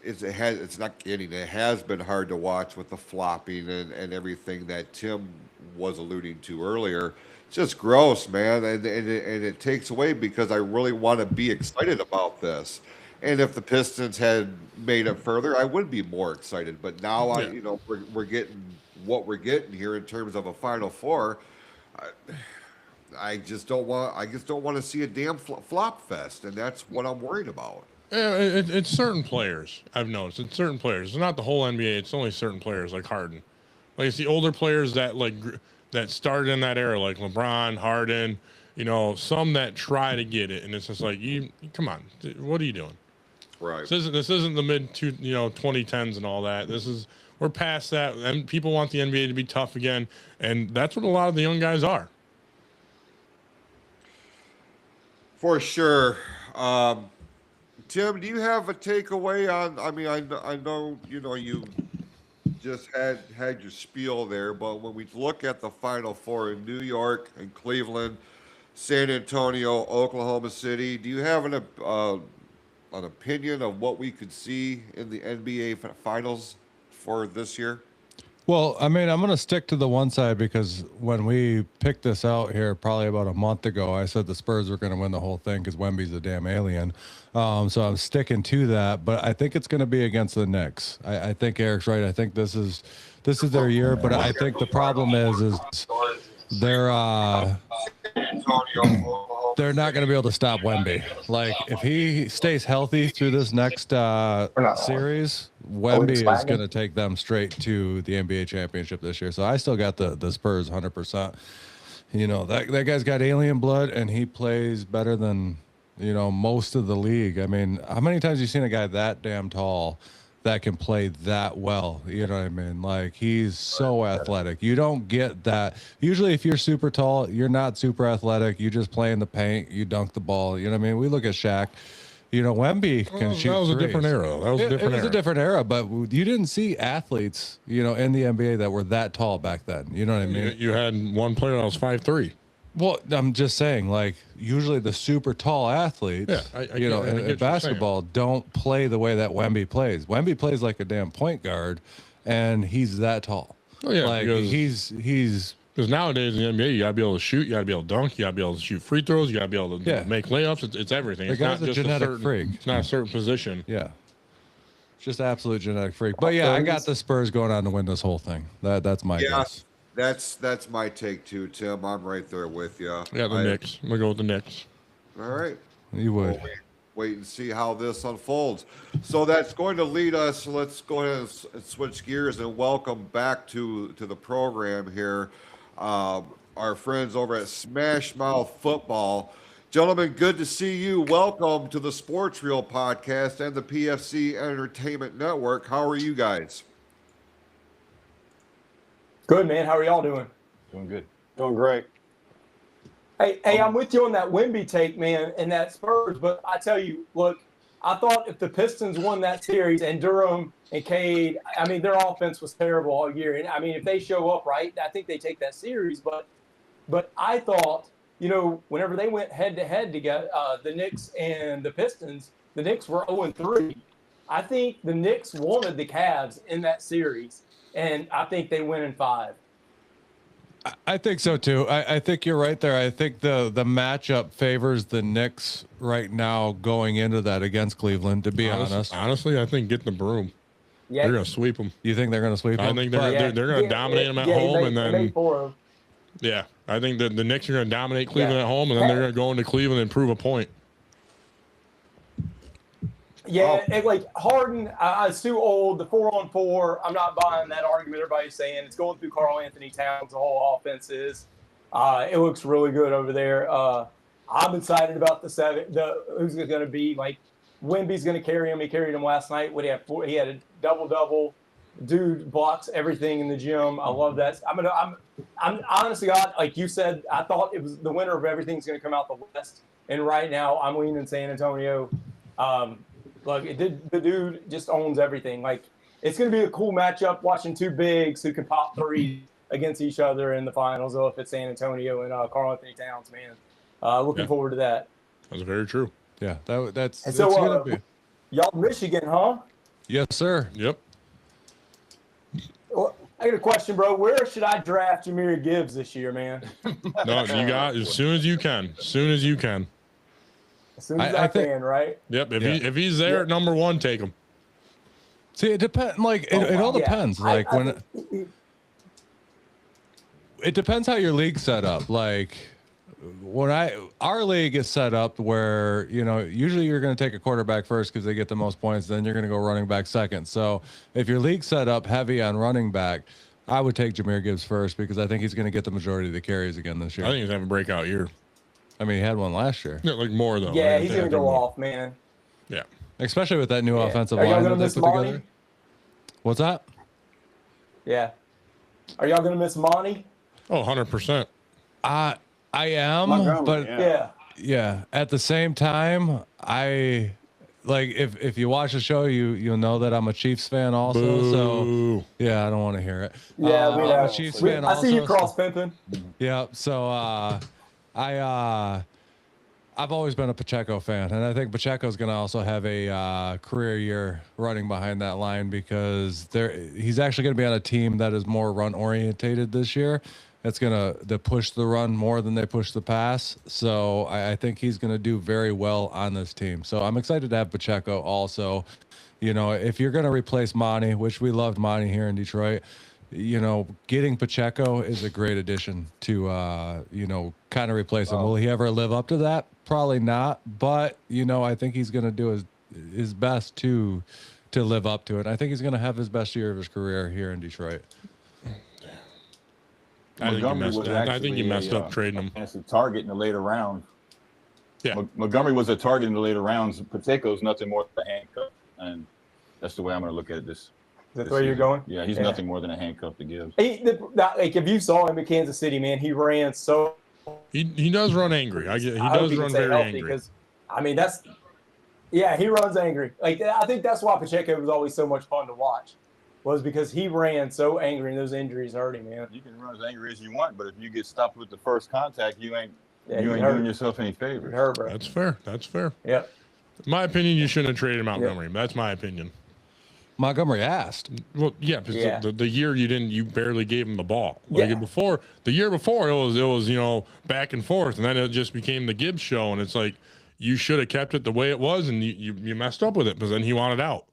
it has been hard to watch with the flopping and everything that Tim was alluding to earlier. It's just gross, man, and it takes away because I really want to be excited about this. And if the Pistons had made it further, I would be more excited. But now we're getting what we're getting here in terms of a Final Four. I just don't want to see a damn flop fest, and that's what I'm worried about. Yeah, it's certain players. I've noticed it's certain players. It's not the whole NBA. It's only certain players like Harden. Like it's the older players that started in that era, like LeBron, Harden. Some that try to get it, and it's just like come on, what are you doing? Right. This isn't the mid 2010s and all that. We're past that, and people want the NBA to be tough again, and that's what a lot of the young guys are. For sure. Tim, do you have a takeaway on? I mean, I know you just had your spiel there, but when we look at the Final Four in New York and Cleveland, San Antonio, Oklahoma City, do you have an opinion of what we could see in the NBA Finals for this year? Well, I mean, I'm going to stick to the one side because when we picked this out here probably about a month ago, I said the Spurs were going to win the whole thing because Wemby's a damn alien. So I'm sticking to that, but I think it's going to be against the Knicks. I think Eric's right. I think this is their year, but I think the problem is they're not going to be able to stop Wemby. Like, if he stays healthy through this next series, Wemby is going to take them straight to the NBA championship this year. So I still got the Spurs 100%. You know, that guy's got alien blood, and he plays better than, you know, most of the league. I mean, how many times have you seen a guy that damn tall that can play that well? You know what I mean? Like, he's so athletic. You don't get that. Usually if you're super tall, you're not super athletic. You just play in the paint. You dunk the ball. You know what I mean? We look at Shaq. You know, Wemby can shoot. That was threes. a different era. That was a different era. It was a different era, but you didn't see athletes, you know, in the NBA that were that tall back then. You know what I mean? You had one player that was 5'3". Well, I'm just saying, like, usually the super tall athletes, you know, in basketball don't play the way that Wemby plays. Wemby plays like a damn point guard, and he's that tall. Oh, yeah, like he's because nowadays in the NBA, you gotta be able to shoot, you gotta be able to dunk, you gotta be able to shoot free throws, you gotta be able to make layups. It's everything. The It's guy's not a just genetic certain, freak. It's not a certain position. Yeah. Just absolute genetic freak. But yeah, I got the Spurs going on to win this whole thing. That's my guess. That's my take too, Tim. I'm right there with you. Yeah, the Knicks. I'm gonna go with the Knicks. All right. You would. We'll wait and see how this unfolds. So that's going to lead us. Let's go ahead and switch gears and welcome back to the program here our friends over at Smash Mouth Football. Gentlemen, good to see you. Welcome to the Sports Reel podcast and the PFC Entertainment Network. How are you guys? Good, man. How are y'all doing? Doing good. Doing great. Hey, I'm with you on that Wemby take, man, and that Spurs. But I tell you, look, I thought if the Pistons won that series and Durham and Cade, I mean, their offense was terrible all year. And I mean, if they show up right, I think they take that series. But I thought, you know, whenever they went head to head together, the Knicks and the Pistons, the Knicks were 0-3. I think the Knicks wanted the Cavs in that series, and I think they win in 5. I think so too. I think you're right there. I think the matchup favors the Knicks right now going into that against Cleveland, to be honest. Honestly, I think get the broom. Yeah. They're going to sweep them. You think they're going to sweep them? I think they're going to dominate them at home. And then, yeah, I think the Knicks are going to dominate Cleveland at home, and then they're going to go into Cleveland and prove a point. Yeah, like Harden, it's too old. The 4-on-4, I'm not buying that argument. Everybody's saying it's going through Karl Anthony Towns. The whole offense is. It looks really good over there. I'm excited about who's going to be. Like, Wemby's going to carry him. He carried him last night. He had a double-double. Dude blocks everything in the gym. I love that. I'm honestly, like you said, I thought it was the winner of everything's going to come out the West, and right now I'm leaning San Antonio. Look, the dude just owns everything. Like, it's going to be a cool matchup watching two bigs who can pop threes against each other in the finals. If it's San Antonio and Karl Anthony Towns, man, looking forward to that. That's very true. Yeah, that's and so, going to be. Y'all Michigan, huh? Yes, sir. Yep. Well, I got a question, bro. Where should I draft Jahmyr Gibbs this year, man? No, you got as soon as you can. As soon as you can. As soon as I can, right? Yep. If he's there at number 1, take him. See, it depends. Like, it all depends. Like, it depends how your league's set up. Like, our league is set up where, you know, usually you're going to take a quarterback first because they get the most points, then you're going to go running back second. So if your league's set up heavy on running back, I would take Jahmyr Gibbs first because I think he's going to get the majority of the carries again this year. I think he's having a breakout year. I mean, he had one last year. Yeah, like more though. Yeah, he's going to go off, man. Yeah. Especially with that new offensive Are y'all line gonna that miss they put Monty? together. What's that? Yeah. Are y'all going to miss Monty? Oh, 100%. I am, but yeah. At the same time, I like if you watch the show, you'll know that I'm a Chiefs fan also. Boo. So yeah, I don't want to hear it. Yeah, I'm a Chiefs fan. I see you also, cross pimping. Yeah, so I I've always been a Pacheco fan, and I think Pacheco's going to also have a career year running behind that line because he's actually going to be on a team that is more run orientated this year. It's going to push the run more than they push the pass. So I think he's going to do very well on this team. So I'm excited to have Pacheco also. You know, if you're going to replace Monty, which we loved Monty here in Detroit, you know, getting Pacheco is a great addition to, you know, kind of replace him. Will he ever live up to that? Probably not. But, you know, I think he's going to do his best to live up to it. I think he's going to have his best year of his career here in Detroit. I think you messed up trading him. It's a target in the later rounds. Yeah. Montgomery was a target in the later rounds. Pacheco's nothing more than a handcuff. And that's the way I'm going to look at this. Is that the way you're going? Yeah, he's nothing more than a handcuff to give. Like if you saw him in Kansas City, man, he ran so. He does run angry. He does run very angry. Because, I mean, he runs angry. Like I think that's why Pacheco was always so much fun to watch, was because he ran so angry and those injuries hurt him, man. You can run as angry as you want, but if you get stopped with the first contact, you ain't doing yourself any favors. That's fair. That's fair. Yep. In my opinion, you shouldn't have traded Montgomery. Yep. That's my opinion. Montgomery asked. Well, yeah, because the year you barely gave him the ball. Like the year before, it was you know, back and forth, and then it just became the Gibbs show, and it's like you should have kept it the way it was, and you messed up with it because then he wanted out.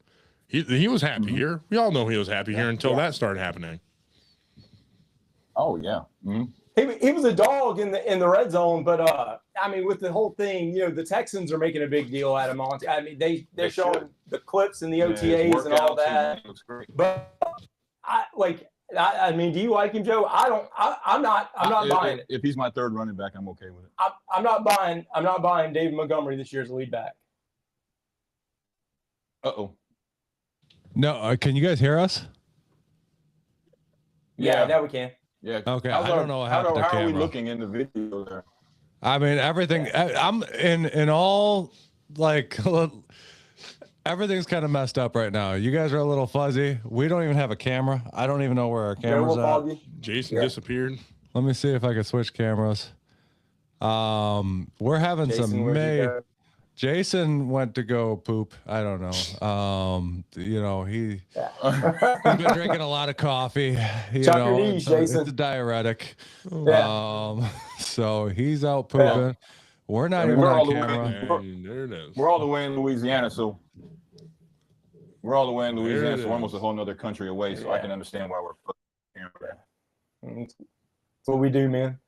He was happy here. We all know he was happy here until that started happening. Oh yeah. Mm-hmm. He was a dog in the red zone, but I mean, with the whole thing, you know, the Texans are making a big deal out of Monty. I mean, they're showing the clips and the OTAs and all that. But I mean, do you like him, Joe? I'm not buying it. If he's my third running back, I'm okay with it. I'm not buying David Montgomery this year as a lead back. Uh-oh. No, can you guys hear us? Yeah, now we can. Yeah. Okay. I don't know what happened to camera. How are we looking in the video there? I mean, everything. I'm in all like everything's kind of messed up right now. You guys are a little fuzzy. We don't even have a camera. I don't even know where our camera's at. Jason disappeared. Let me see if I can switch cameras. We're having some Jason went to go poop. I don't know. You know, he's been drinking a lot of coffee. Your knees, Jason. It's a diuretic. Yeah. So he's out pooping. Yeah. We're not even on camera. There it is. We're all the way in Louisiana, so we're almost a whole nother country away. So I can understand why we're here. That's what we do, man.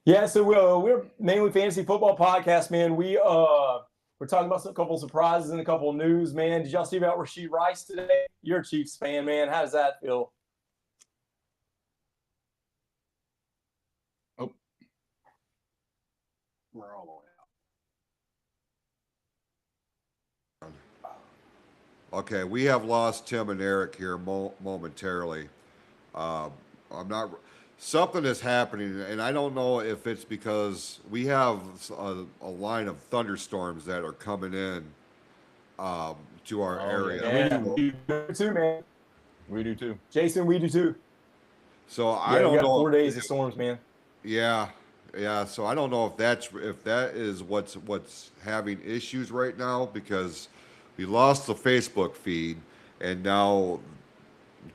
Yeah, so we're mainly fantasy football podcast, man. We're talking about a couple of surprises and a couple of news, man. Did y'all see about Rashee Rice today? You're a Chiefs fan, man. How does that feel? Oh. We're all the way out. Okay, we have lost Tim and Eric here momentarily. Something is happening, and I don't know if it's because we have a line of thunderstorms that are coming in to our area. Yeah. We do too, man. We do too. Jason, we do too. So I don't know. 4 days of storms, man. Yeah. So I don't know if that is what's having issues right now, because we lost the Facebook feed, and now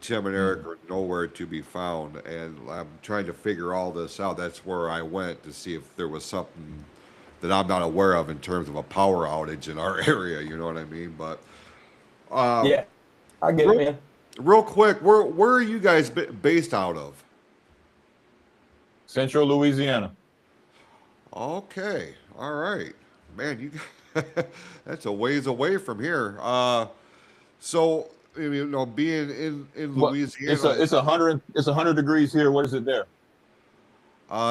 Tim and Eric are nowhere to be found, and I'm trying to figure all this out. That's where I went to see if there was something that I'm not aware of in terms of a power outage in our area. You know what I mean? But yeah, I get it, man. Real quick, where are you guys based out of? Central Louisiana. Okay, all right, man. That's a ways away from here. So. You know, being in Louisiana, it's 100 degrees here. What is it there?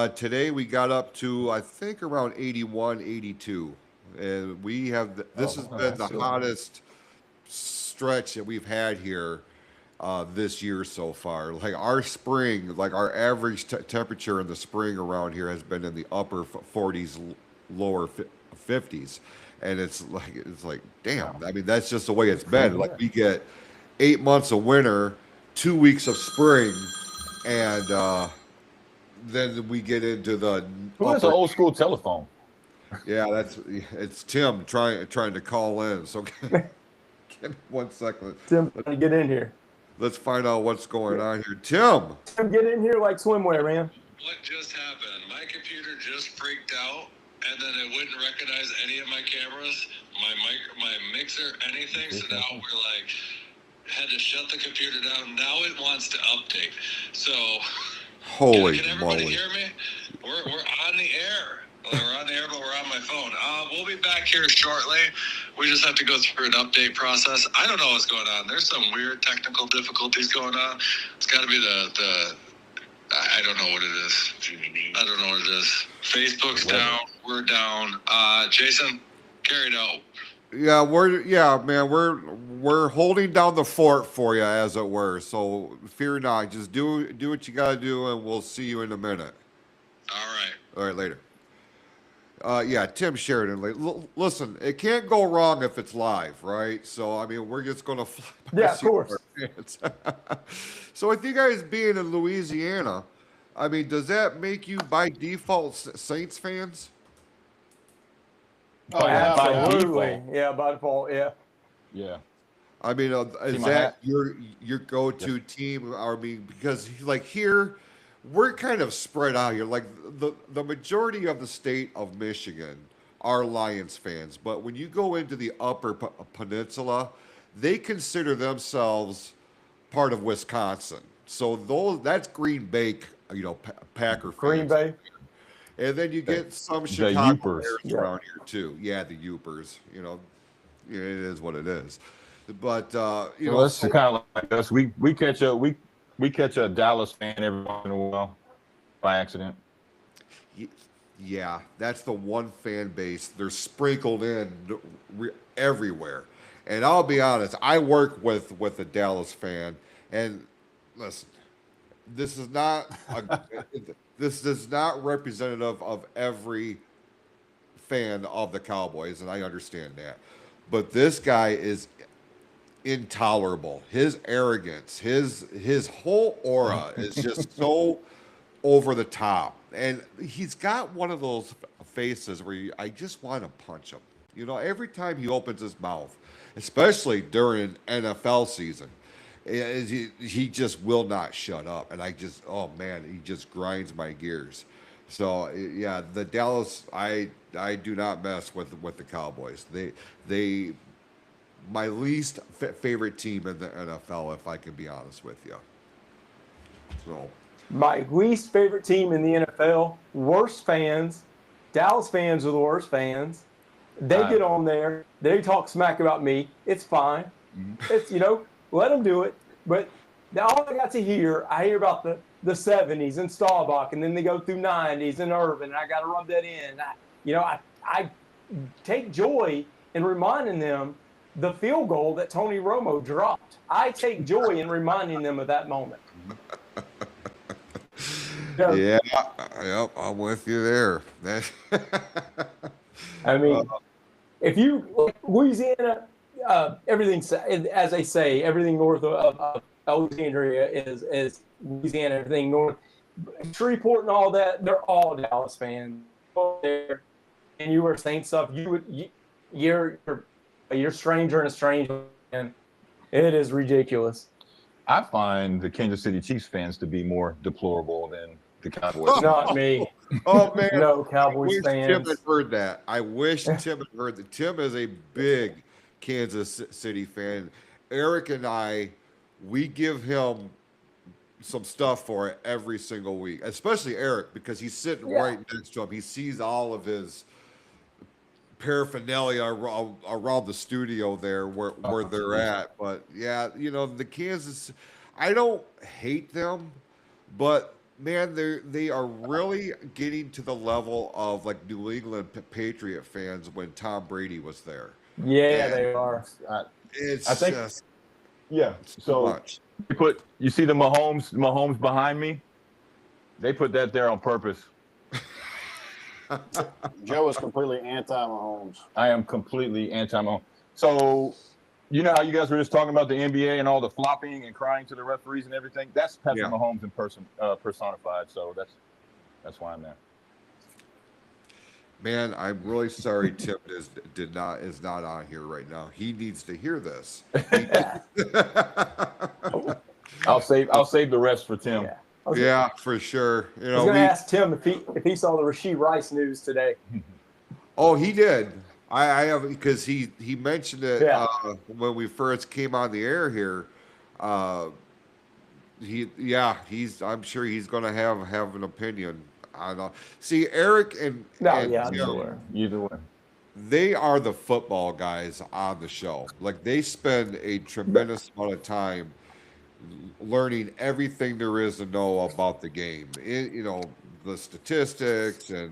Today we got up to, I think, around 81, 82, and we have this has been the hottest stretch that we've had here this year so far. Like our spring, like our average temperature in the spring around here has been in the upper 40s, lower 50s, and it's like damn. I mean, that's just the way it's been. Like we get 8 months of winter, 2 weeks of spring, and then we get into the. Who has an old school telephone? Yeah, it's Tim trying to call in. So give me 1 second. Tim, trying to get in here. Let's find out what's going on here. Tim, Get in here like swimwear, man. What just happened? My computer just freaked out, and then it wouldn't recognize any of my cameras, my mixer, anything. So now we're like, had to shut the computer down. Now it wants to update. So, holy can everybody moly! hear me? We're on the air. We're on the air, but we're on my phone. We'll be back here shortly. We just have to go through an update process. I don't know what's going on. There's some weird technical difficulties going on. It's got to be the I don't know what it is. I don't know what it is. Facebook's down. We're down. Jason, carry it out. Yeah, man, we're holding down the fort for you, as it were. So fear not. Just do what you gotta do, and we'll see you in a minute. All right, later. Yeah, Tim Sheridan. Listen, it can't go wrong if it's live, right? So I mean, we're just gonna fly by. Yeah, of course. So with you guys being in Louisiana, I mean, does that make you by default Saints fans? Oh, yeah, absolutely. Yeah, by default. Yeah. Yeah. I mean, is that your go-to team? I mean, because like here, we're kind of spread out here. Like the majority of the state of Michigan are Lions fans, but when you go into the Upper Peninsula, they consider themselves part of Wisconsin. So that's Green Bay, Packer fans. Green Bay. And then you get some Chicago Bears around here too. Yeah, the Upers. It is what it is. But it's kind of like us. We catch a Dallas fan every once in a while by accident. Yeah, that's the one fan base. They're sprinkled in everywhere. And I'll be honest, I work with a Dallas fan, and listen, this is not representative of every fan of the Cowboys, and I understand that. But this guy is intolerable. His arrogance, his whole aura is just so over the top. And he's got one of those faces where I just want to punch him. Every time he opens his mouth, especially during NFL season, he just will not shut up. And oh man, he just grinds my gears. So yeah, the Dallas, I do not mess with the Cowboys. They my least favorite team in the NFL, if I can be honest with you. So my least favorite team in the NFL, worst fans. Dallas fans are the worst fans. They get on there. They talk smack about me. It's fine. Mm-hmm. It's, let them do it. But all I got to hear, I hear about the 70s and Staubach, and then they go through 90s and Irvin, and I got to rub that in. I take joy in reminding them the field goal that Tony Romo dropped. I take joy in reminding them of that moment. Yeah, I'm with you there. I mean, if you Louisiana, everything, as they say, everything north of Alexandria is Louisiana. Everything north, Shreveport and all that, they're all Dallas fans. There, and you were saying stuff. You're a stranger in a strange land. It is ridiculous. I find the Kansas City Chiefs fans to be more deplorable than the Cowboys. Not me. Oh man, no Cowboys fans. Tim had heard that. I wish Tim had heard that. Tim is a big Kansas City fan. Eric and I, we give him some stuff for it every single week, especially Eric, because he's sitting right next to him. He sees all of his paraphernalia around the studio there where they're at. But yeah, the Kansas, I don't hate them, but man, they are really getting to the level of like New England Patriot fans when Tom Brady was there. Yeah, and they are. It's just so much. You see the Mahomes behind me? They put that there on purpose. Joe is completely anti-Mahomes. I am completely anti-Mahomes. So, you know how you guys were just talking about the NBA and all the flopping and crying to the referees and everything? That's Patrick Mahomes in person, personified. So that's why I'm there. Man, I'm really sorry Tim is not on here right now. He needs to hear this. I'll save the rest for Tim. Yeah, for sure. You I was know, gonna ask Tim if he saw the Rasheed Rice news today. Oh, he did. I have because he mentioned it when we first came on the air here. I'm sure he's gonna have an opinion. I know. See, Eric and Tim, either way. They are the football guys on the show. Like they spend a tremendous amount of time learning everything there is to know about the game. The statistics and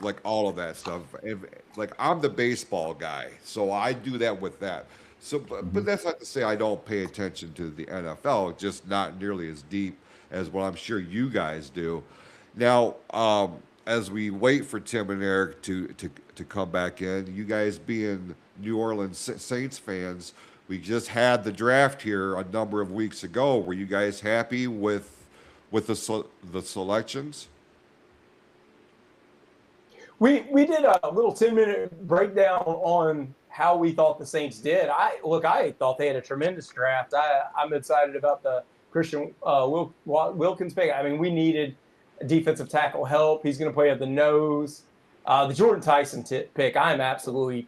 like all of that stuff. And like I'm the baseball guy, so I do that with that. So, but that's not to say I don't pay attention to the NFL, just not nearly as deep as what I'm sure you guys do. Now, as we wait for Tim and Eric to come back in, you guys being New Orleans Saints fans, we just had the draft here a number of weeks ago. Were you guys happy with the selections? We did a little 10-minute breakdown on how we thought the Saints did. I thought they had a tremendous draft. I'm excited about the Christian Wilkins pick. I mean, we needed defensive tackle help. He's going to play at the nose. The Jordan Tyson pick, I'm absolutely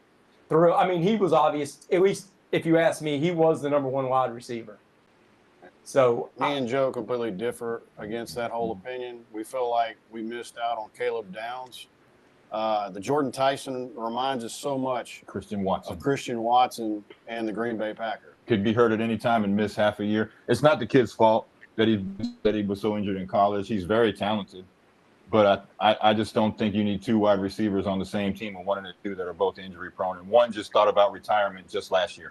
thrilled. I mean, he was obvious, at least if you ask me, he was the number one wide receiver. So me and Joe completely differ against that whole opinion. We feel like we missed out on Caleb Downs. The Jordan Tyson reminds us so much of Christian Watson and the Green Bay Packers. Could be hurt at any time and miss half a year. It's not the kid's fault that he was so injured in college. He's very talented, but I just don't think you need two wide receivers on the same team and one and two that are both injury prone. And one just thought about retirement just last year.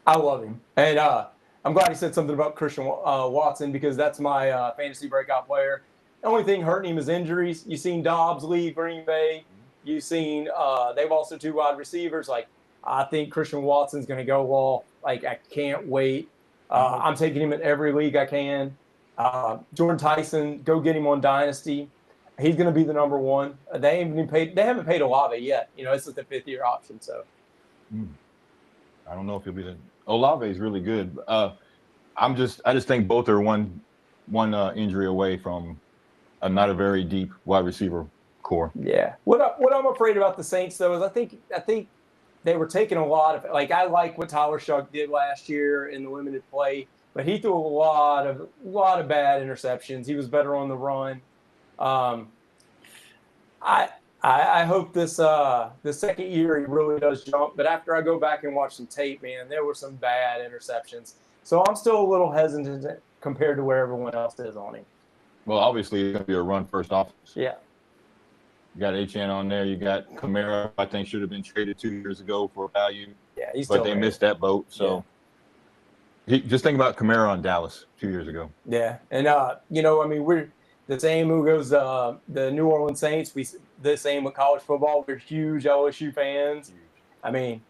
I love him, and I'm glad he said something about Christian Watson because that's my fantasy breakout player. The only thing hurting him is injuries. You've seen Dobbs leave Green Bay. You've seen they've also two wide receivers. Like I think Christian Watson's going to go off. Like I can't wait. I'm taking him in every league I can. Jordan Tyson, go get him on Dynasty. He's going to be the number one. They haven't paid Olave yet. This is the 5th-year option. So I don't know if he'll be the Olave is really good. I just think both are one injury away from not a very deep wide receiver core. Yeah. What I'm afraid about the Saints though is I think they were taking a lot of like I like what Tyler Shuck did last year in the limited play, but he threw a lot of bad interceptions. He was better on the run. I hope this second year he really does jump, but after I go back and watch some tape, man, there were some bad interceptions. So I'm still a little hesitant compared to where everyone else is on him. Well, obviously it's going to be a run-first offense. Yeah. You got HN on there. You got Kamara, I think should have been traded 2 years ago for value. Yeah, he's but they missed that boat. So just think about Kamara on Dallas 2 years ago. Yeah. And, we're the same who goes the New Orleans Saints. The same with college football. We're huge LSU fans. I mean,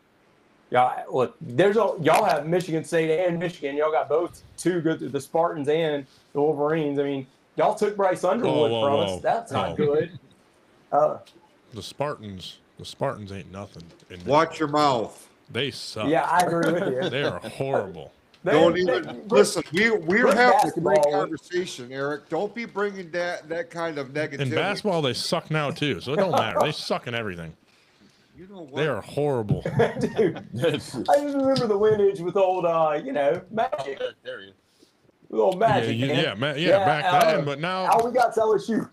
look, y'all have Michigan State and Michigan. Y'all got both two good, the Spartans and the Wolverines. I mean, y'all took Bryce Underwood from us. That's not good. The Spartans ain't nothing. Watch your mouth. They suck. Yeah, I agree with you. They are horrible. Don't even listen. We're having a great conversation, Eric. Don't be bringing that kind of negativity. In basketball, they suck now too, so it don't matter. They suck in everything. You know what? They are horrible. Dude, I just remember the lineage with old, Magic. There he is. With old Magic. Back then, but now how we got to LSU.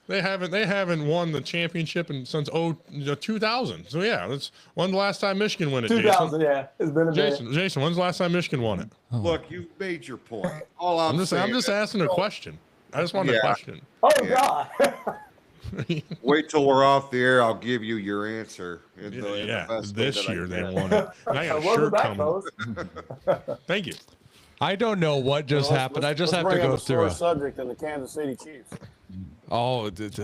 They haven't won the championship since 2000. So yeah, that's when's the last time Michigan won it? 2000, Jason? yeah, it's been a minute. Jason, when's the last time Michigan won it? Look, you made your point. I'm just asking a question. I just wanted a question. Oh God. Wait till we're off the air. I'll give you your answer. This year they won it. And I got a shirt coming. Thank you. I don't know what just happened. I just have to go through a subject in the Kansas City Chiefs. It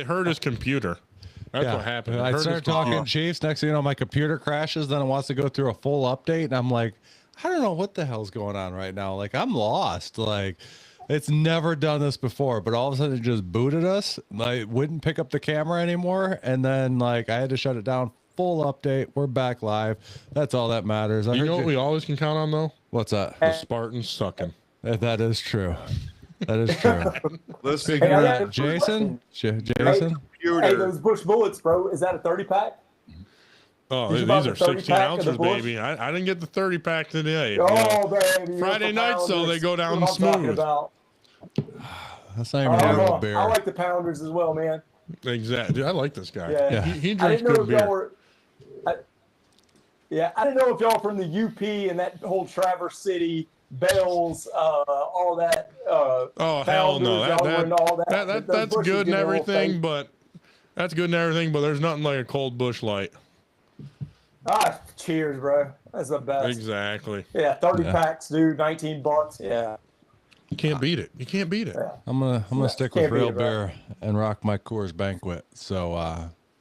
hurt his computer. That's what happened. I started talking Chiefs. Next thing you know, my computer crashes. Then it wants to go through a full update, and I'm like, I don't know what the hell's going on right now. Like I'm lost. Like It's never done this before, but all of a sudden it just booted us. Like, wouldn't pick up the camera anymore, and then like I had to shut it down. Full update. We're back live. That's all that matters. You know what we always can count on though? What's that? The Spartans sucking. That is true. That is true. Listen, Speaking of that, Jason. Jason. Hey, those Bush Bullets, bro. Is that a 30-pack? Oh, Did you these buy are the 16 30-pack of the ounces, Bush? baby. I didn't get the 30-pack today. Oh, baby. Friday nights, though, they go down That's what I'm talking smooth. about. That's not even a real beer. I like the Pounders as well, man. Exactly. Dude, I like this guy. Yeah. He I drinks didn't know good if beer. y'all were. I didn't know if y'all from the UP and that whole Traverse City, Bells, all that. Oh, hell no. Y'all were into all that. Those That's Bushes good and get a little everything, fake. but there's nothing like a cold Bush Light. Cheers, bro. That's the best. Exactly. Yeah, 30 packs, dude. $19. Yeah. You can't beat it. You can't beat it. Yeah. I'm gonna stick with Can't beat real it, bro. beer and rock my Coors Banquet. So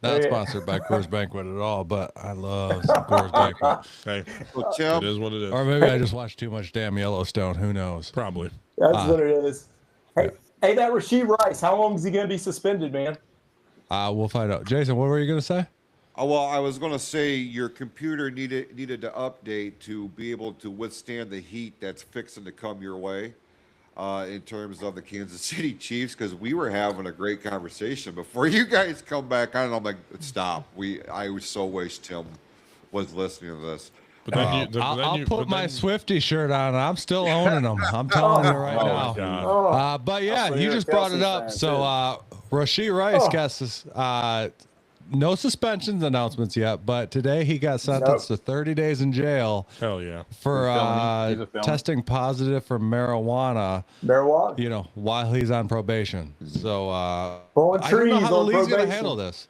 not Yeah. sponsored by Coors Banquet at all, but I love some Coors Banquet. Hey, Well, Tim, it is what it is. Or maybe I just watched too much damn Yellowstone. Who knows? Probably. That's what it is. Hey, that Rasheed Rice, how long is he going to be suspended, man? We'll find out. Jason, what were you gonna say? oh, well, I was going to say your computer needed to update to be able to withstand the heat that's fixing to come your way. In terms of the Kansas City Chiefs, because we were having a great conversation before you guys come back on. I'm like, stop. I so wish Tim was listening to this. But then I'll put my Swifty shirt on. I'm still owning them. I'm telling you right now. God. But yeah, Also, you you're a just brought it Kelsey up. fan, So Rasheed Rice gets no suspensions announcements yet, but today he got sentenced to 30 days in jail Hell yeah. for He's a felon. testing positive for marijuana. Marijuana? You know, while he's on probation. So Pulling I don't know trees how the on league's going to probation. handle this.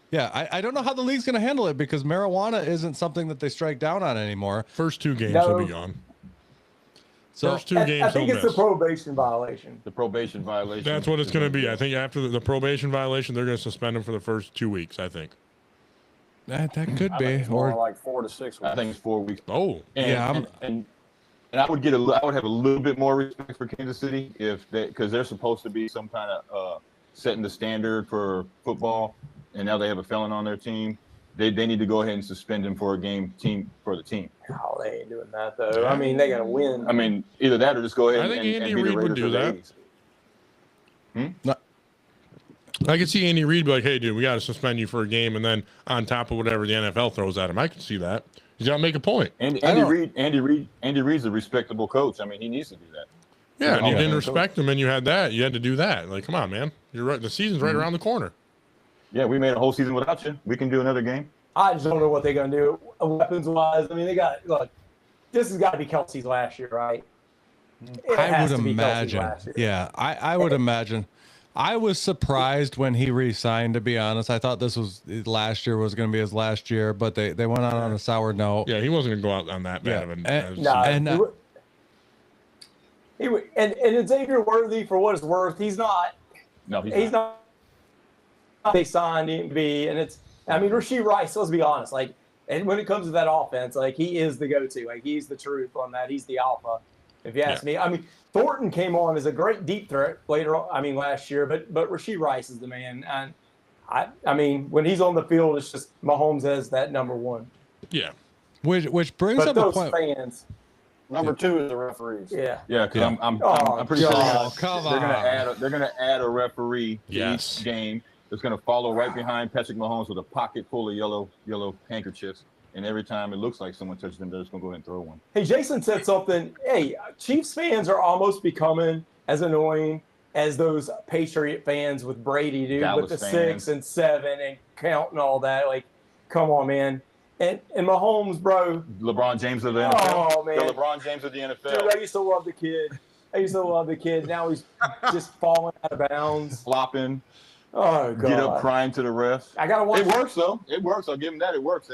Yeah, I don't know how the league's going to handle it because marijuana isn't something that they strike down on anymore. First two games No. will be gone. So First two I games think he'll it's a miss. probation violation. The probation violation. That's what it's going to be. I think after the probation violation, they're going to suspend him for the first 2 weeks, I think. that could I be. think it's more Or like 4 to 6 weeks. I think it's 4 weeks. Oh. And, Yeah, and I would I would have a little bit more respect for Kansas City because they're supposed to be some kind of setting the standard for football, and now they have a felon on their team. They need to go ahead and suspend him for a game for the team. Oh, they ain't doing that, though. I mean, they got to win. I mean, either that or just go ahead I think and Andy be the Reid would Raiders do of the that. 80s. I could see Andy Reid be like, hey, dude, we got to suspend you for a game, and then on top of whatever the NFL throws at him. I can see that. He's got to make a point. And Andy Reid's a respectable coach. I mean, he needs to do that. Yeah, and you Yeah. didn't respect him, and you had to do that. Like, come on, man. You're right. The season's right around the corner. Yeah, we made a whole season without you. We can do another game. I just don't know what they're going to do weapons-wise. I mean, this has got to be Kelsey's last year, right? It I has would to be Kelsey's imagine. last year. Yeah, I would imagine. I was surprised when he re-signed, to be honest. I thought last year was going to be his last year, but they went out on a sour note. Yeah, he wasn't going to go out on that bad of an. And Xavier Worthy, for what it's worth, he's not. No, He's not. They signed him to be, and Rasheed Rice. Let's be honest, and when it comes to that offense, he is the go-to. He's the truth on that. He's the alpha, if you ask me. I mean, Thornton came on as a great deep threat later on. Last year, but Rasheed Rice is the man, and I mean, when he's on the field, it's just Mahomes as that number one. Yeah, which brings But up a those point. fans. Number 2 is the referees. Yeah. Yeah, because I'm Oh, pretty sure God. they're gonna add a referee to Yes. each game that's gonna follow right behind Patrick Mahomes with a pocket full of yellow handkerchiefs, and every time it looks like someone touches them, they're just gonna go ahead and throw one. Hey, Jason said something. Hey, Chiefs fans are almost becoming as annoying as those Patriot fans with Brady, dude, Dallas with the fans. 6 and 7 and counting all that. Come on, man. And Mahomes, bro. LeBron James of the NFL. Oh, man. The LeBron James of the NFL. Dude, I used to love the kid. Now he's just falling out of bounds. Flopping. Oh, God. Get up crying to the refs. I got to watch. It works, though. It works. I'll give him that. It works.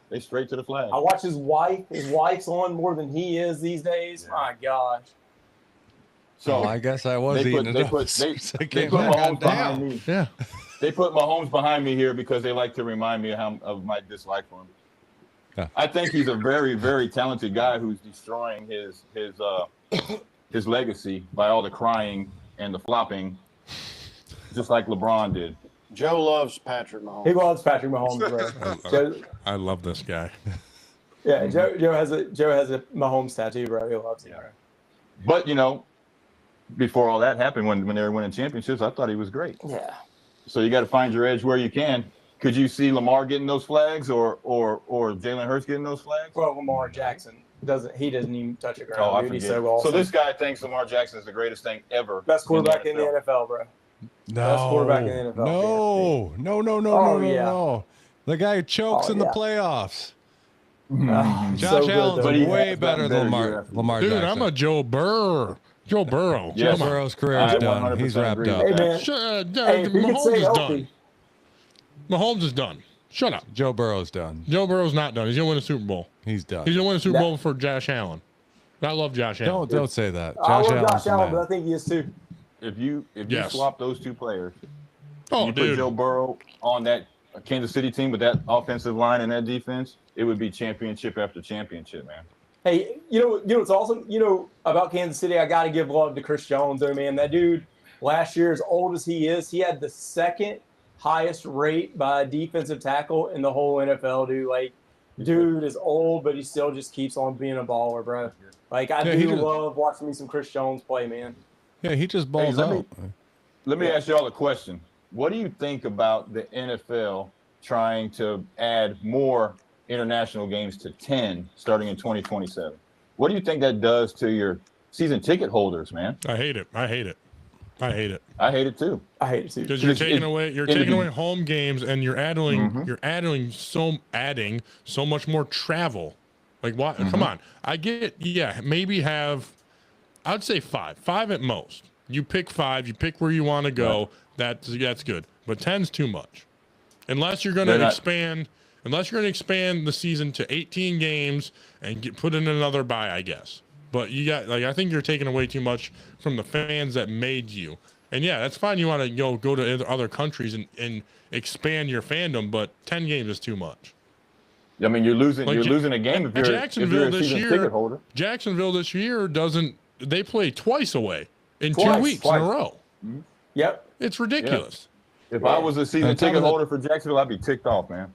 They straight to the flag. I watch his wife. His wife's on more than he is these days. My gosh. So I guess I was eating it up. They put Mahomes behind me. Yeah. They put Mahomes behind me here because they like to remind me of my dislike for him. Yeah. I think he's a very, very talented guy who's destroying his his legacy by all the crying and the flopping, just like LeBron did. Joe loves Patrick Mahomes. He loves Patrick Mahomes, bro. I love this guy. Yeah, Joe has a Mahomes tattoo, bro. He loves it, bro. But you know, before all that happened, when they were winning championships, I thought he was great. Yeah. So you got to find your edge where you can. Could you see Lamar getting those flags, or Jalen Hurts getting those flags? Well, Lamar Jackson doesn't even touch a ground. Oh, I dude. He's forget. so awesome. So this guy thinks Lamar Jackson is the greatest thing ever. Best quarterback in the NFL, bro. Best quarterback in the NFL. No. The guy who chokes in the playoffs. Josh Allen's way better than Lamar Dude, Jackson. I'm a Joe Burrow. Joe Burrow's career is done. He's wrapped up. Hey, man. Mahomes is done. Mahomes is done. Shut up. Joe Burrow's done. Joe Burrow's not done. He's going to win a Super Bowl. He's done. He's going to win a Super Bowl for Josh Allen. I love Josh Allen. Don't say that. I love Allen's Josh the Allen, man. but I think he is too. If you swap those two players, you put Joe Burrow on that Kansas City team with that offensive line and that defense, it would be championship after championship, man. Hey, you know what's awesome? You know about Kansas City, I got to give love to Chris Jones, though, man. That dude, last year, as old as he is, he had the second highest rate by a defensive tackle in the whole NFL, dude. Like, dude is old, but he still just keeps on being a baller, bro. Like, I love watching me some Chris Jones play, man. Yeah, he just balls out. Let me ask y'all a question. What do you think about the NFL trying to add more international games to 10 starting in 2027? What do you think that does to your season ticket holders, man? I hate it. I hate it too. I hate it too. Because you're taking away home games, and you're adding so much more travel. Like what? Come on. I get maybe I'd say five at most. You pick 5. You pick where you want to go. Right. That's good. But 10's too much. Unless you're going to expand the season to 18 games and put in another bye, I guess. But I think you're taking away too much from the fans that made you. And yeah, that's fine. You want to go to other countries and expand your fandom, but 10 games is too much. I mean, you're losing a game if you're a season ticket holder. Jacksonville this year they play twice away in 2 weeks in a row. Mm-hmm. Yep. It's ridiculous. Yeah. If I was a season ticket holder for Jacksonville, I'd be ticked off, man.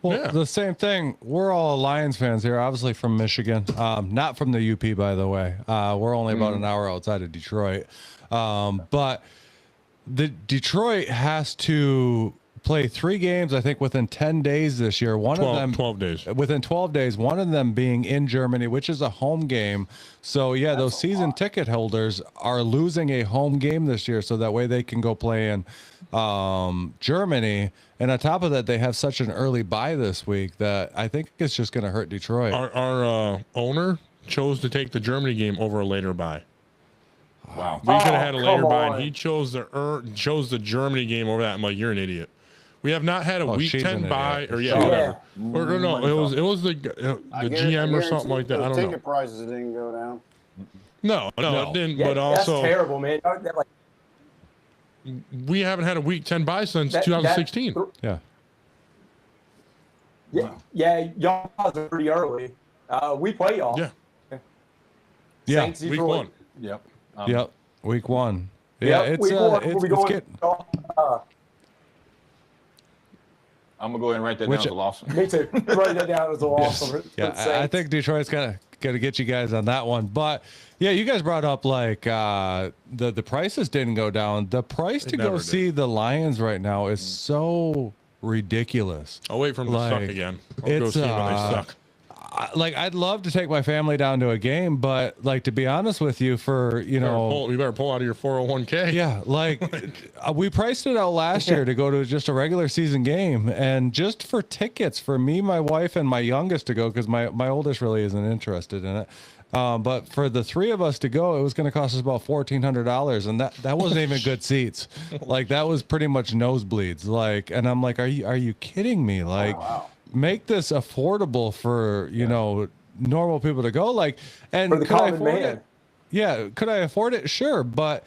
Well, the same thing. We're all Lions fans here, obviously from Michigan, not from the UP, by the way. We're only about an hour outside of Detroit. But the Detroit has to play 3 games, I think, within 10 days this year. 12 days. Within 12 days, one of them being in Germany, which is a home game. So, yeah, those season ticket holders are losing a home game this year, so that way they can go play in Germany. And on top of that, they have such an early bye this week that I think it's just going to hurt Detroit. Our owner chose to take the Germany game over a later bye. Wow. We could have had a later bye, and he chose the Germany game over that. I'm like, you're an idiot. We have not had a week 10 bye, or whatever. Or no, it was the GM or something like that. I don't know. Ticket prices didn't go down. No, it didn't. Yeah, but also, that's terrible, man. we haven't had a week 10 bye since 2016. Yeah, y'all guys are pretty early. We play y'all. Yeah, Saints, week Detroit. 1. Yep, week 1. Yeah, week 1. We'll be going. I'm gonna go ahead and write that down as a loss. Me too. Write that down as a loss. Yeah, I think Detroit's got to get you guys on that one. But yeah, you guys brought up like the prices didn't go down. The price to go see the Lions right now is so ridiculous. I'll wait for them to suck again. I'll go see when they suck. I'd love to take my family down to a game, but to be honest with you, for you better pull out of your 401k. Yeah, we priced it out last year to go to just a regular season game, and just for tickets for me, my wife, and my youngest to go, because my oldest really isn't interested in it. But for the 3 of us to go, it was going to cost us about $1,400, and that wasn't even good seats. That was pretty much nosebleeds. And I'm like, are you kidding me? Make this affordable for normal people to go. And for the could I common afford man. it? Yeah, could I afford it? Sure, but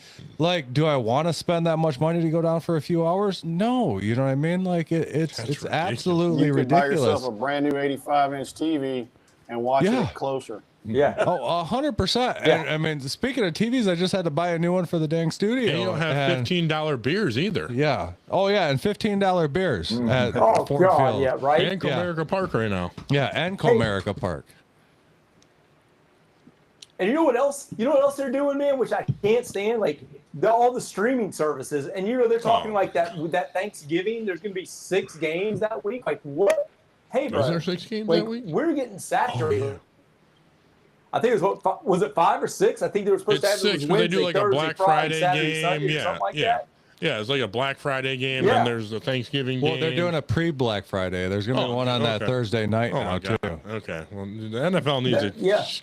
do I want to spend that much money to go down for a few hours? No, you know what I mean. It's absolutely you can ridiculous. buy yourself a brand new 85-inch TV and watch it closer. Yeah. Oh, 100%. Yeah. And I mean, speaking of TVs, I just had to buy a new one for the dang studio. And you don't have $15 beers either. Yeah. Oh, yeah. And $15 beers at Oh, Ford God. Field. Yeah, right? And Comerica Park right now. Yeah. And Comerica Park. And you know what else? You know what else they're doing, man? Which I can't stand. Like all the streaming services, and they're talking like that with that Thanksgiving. There's going to be 6 games that week. Like what? Hey, bro. Is there 6 games like, that week? We're getting saturated. I think it was it 5 or 6? I think they were supposed It's to have 6, it but was they do like Wednesday, a Thursday, Black Friday, Friday Saturday, game. Sunday, Yeah, something like yeah. that. Yeah, it's like a Black Friday game, Yeah. and there's the Thanksgiving game. Well, they're doing a pre-Black Friday. There's going to be one on that Thursday night now, too. Okay. Well, the NFL needs to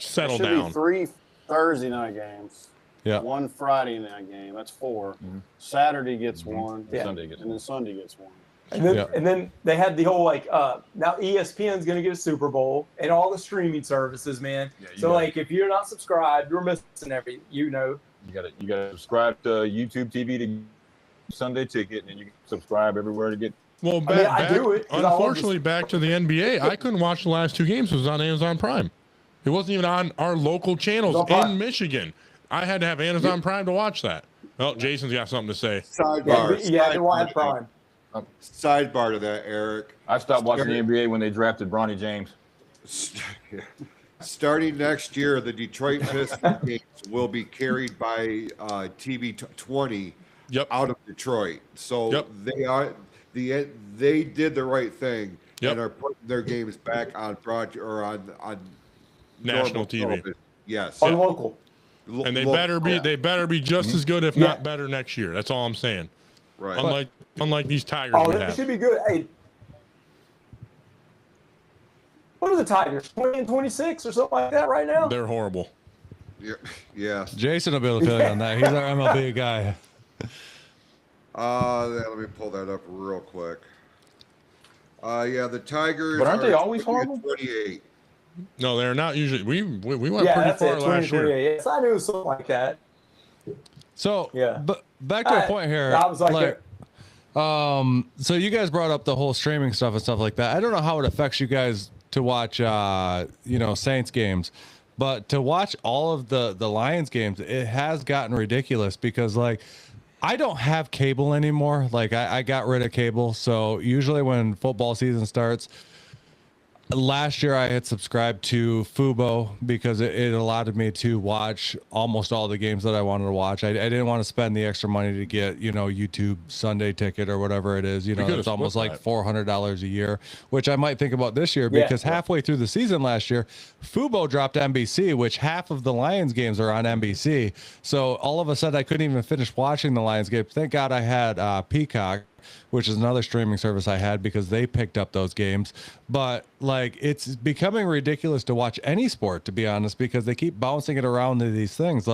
settle there should down. be 3 Thursday night games. Yeah. 1 Friday night game. That's 4. Saturday gets 1. Yeah. Sunday gets And then Sunday gets 1. And then they had the whole now ESPN's going to get a Super Bowl and all the streaming services, man. So if you're not subscribed, you're missing everything. You gotta subscribe to YouTube TV to Sunday ticket, and then you can subscribe everywhere to get. Well, I do it. Unfortunately, back to the NBA, I couldn't watch the last 2 games. It was on Amazon Prime. It wasn't even on our local channels in Michigan. I had to have Amazon Prime to watch that. Oh, Jason's got something to say. Sidebar. Yeah, they want Prime. Sidebar to that, Eric. I stopped watching the NBA when they drafted Bronny James. Starting next year, the Detroit Pistons games will be carried by TV 20 out of Detroit. So they did the right thing and are putting their games back on on national TV. television. Yes, on local. And they better be just as good, if not better, next year. That's all I'm saying. Right. Unlike these Tigers. Oh, that should be good. Hey, what are the Tigers? 20 and 26 or something like that right now? They're horrible. Yeah. Jason will be able to fill you on that. He's our MLB guy. Let me pull that up real quick. The Tigers. But aren't they always horrible? 28. No, they're not usually. We went pretty far last year. Yes, I knew something like that. So but back to a point here. I was like so you guys brought up the whole streaming stuff and stuff like that. I don't know how it affects you guys to watch Saints games, but to watch all of the Lions games, it has gotten ridiculous because I don't have cable anymore. I got rid of cable. So usually when football season starts, last year I had subscribed to Fubo because it allowed me to watch almost all the games that I wanted to watch. I didn't want to spend the extra money to get, YouTube Sunday ticket or whatever it is. It's almost like $400 a year, which I might think about this year because halfway through the season last year, Fubo dropped NBC, which half of the Lions games are on NBC. So all of a sudden I couldn't even finish watching the Lions game. Thank God I had Peacock, which is another streaming service I had because they picked up those games. But it's becoming ridiculous to watch any sport, to be honest, because they keep bouncing it around to these things.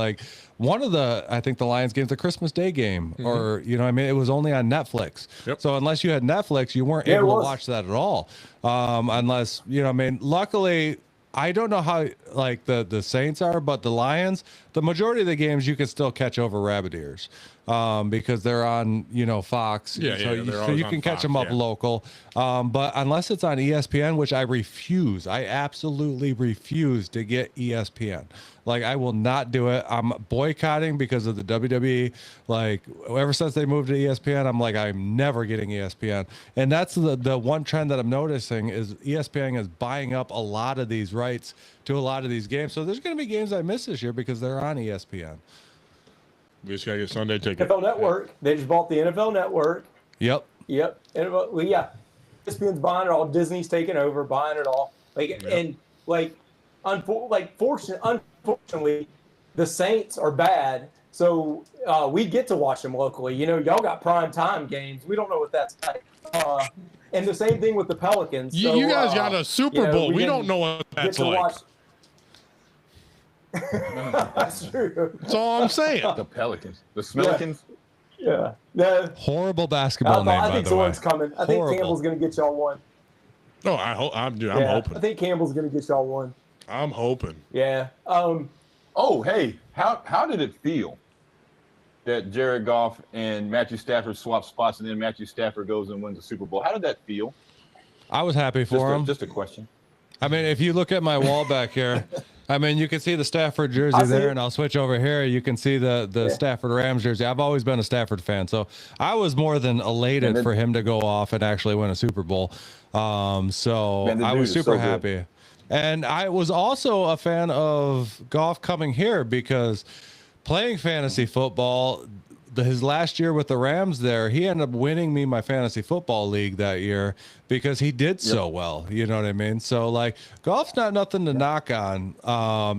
One of I think the Lions games, the Christmas Day game, or, it was only on Netflix. Yep. So unless you had Netflix, you weren't able to watch that at all. Unless, luckily, I don't know how the Saints are, but the Lions, the majority of the games you can still catch over rabbit ears because they're on Fox. So you can catch them up local. But unless it's on ESPN, which I absolutely refuse to get ESPN. I will not do it. I'm boycotting because of the WWE. Ever since they moved to ESPN, I'm never getting ESPN. And that's the one trend that I'm noticing is ESPN is buying up a lot of these rights to a lot of these games. So there's going to be games I miss this year because they're on ESPN. We just got to get Sunday ticket. NFL Network. They just bought the NFL Network. Yep. ESPN's buying it all. Disney's taking over, buying it all. Unfortunately, the Saints are bad, so we get to watch them locally. Y'all got prime time games. We don't know what that's like. And the same thing with the Pelicans. So, you guys got a Super Bowl. We don't know what that's like. That's true. That's all I'm saying. The Pelicans. The Smellicans. Yeah. Horrible basketball name, I think by the way. someone's coming. I think Campbell's going to get y'all one. No, I'm hoping. I think Campbell's going to get y'all one. I'm hoping. Yeah. Oh, hey, how did it feel that Jared Goff and Matthew Stafford swap spots and then Matthew Stafford goes and wins the Super Bowl? How did that feel? I was happy for him. Just a question. I mean, if you look at my wall back here, I mean, you can see the Stafford jersey there, and I'll switch over here. You can see the Stafford Rams jersey. I've always been a Stafford fan, so I was more than elated for him to go off and actually win a Super Bowl. So I was super happy. And I was also a fan of Goff coming here because playing fantasy football, his last year with the Rams there, he ended up winning me my fantasy football league that year because he did so well. You know what I mean? So, like, Goff's not nothing to knock on.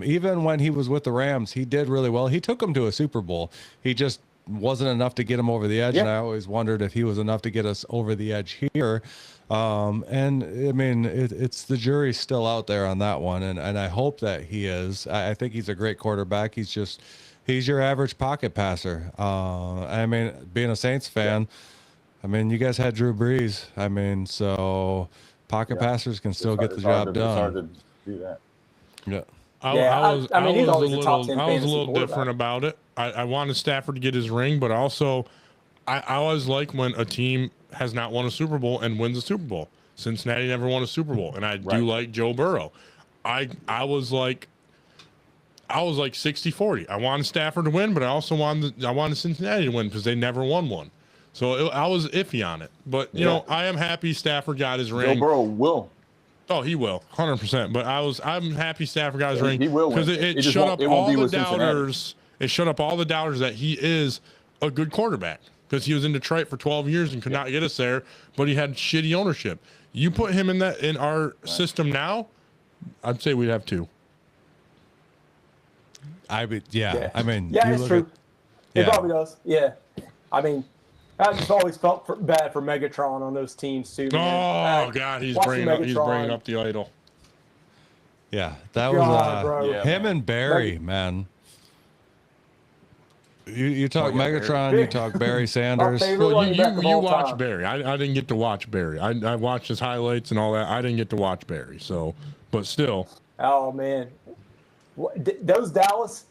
Even when he was with the Rams, he did really well. He took him to a Super Bowl. He just wasn't enough to get him over the edge, and I always wondered if he was enough to get us over the edge here. And I mean, it's the jury's still out there on that one, and I hope that he is. I think he's a great quarterback. He's your average pocket passer. I mean, being a Saints fan, I mean, you guys had Drew Brees. I mean, so pocket passers can still get the job done. It's hard to do that. Yeah. I was a little different about it. I wanted Stafford to get his ring, but also I always like when a team has not won a Super Bowl and wins a Super Bowl. Cincinnati never won a Super Bowl, and I do like Joe Burrow. I was like 60-40. I wanted Stafford to win, but I also wanted Cincinnati to win because they never won one. So I was iffy on it. But, you know, I am happy Stafford got his ring. Joe Burrow will. Oh, he will, 100%. But I'm happy Stafford got his ring. He will because it shut up all the doubters. It shut up all the doubters that he is a good quarterback because he was in Detroit for 12 years and could not get us there, but he had shitty ownership. You put him in our system now, I'd say we'd have two. I mean, it's true. It probably does. Yeah. I mean, I just always felt bad for Megatron on those teams too. Man. Oh God, he's bringing up the idol. Yeah, that was him and Barry, man. You talk Megatron, you talk Barry Sanders. Well, you watch Barry. I didn't get to watch Barry. I watched his highlights and all that. I didn't get to watch Barry. So, but still. Oh man, those Dallas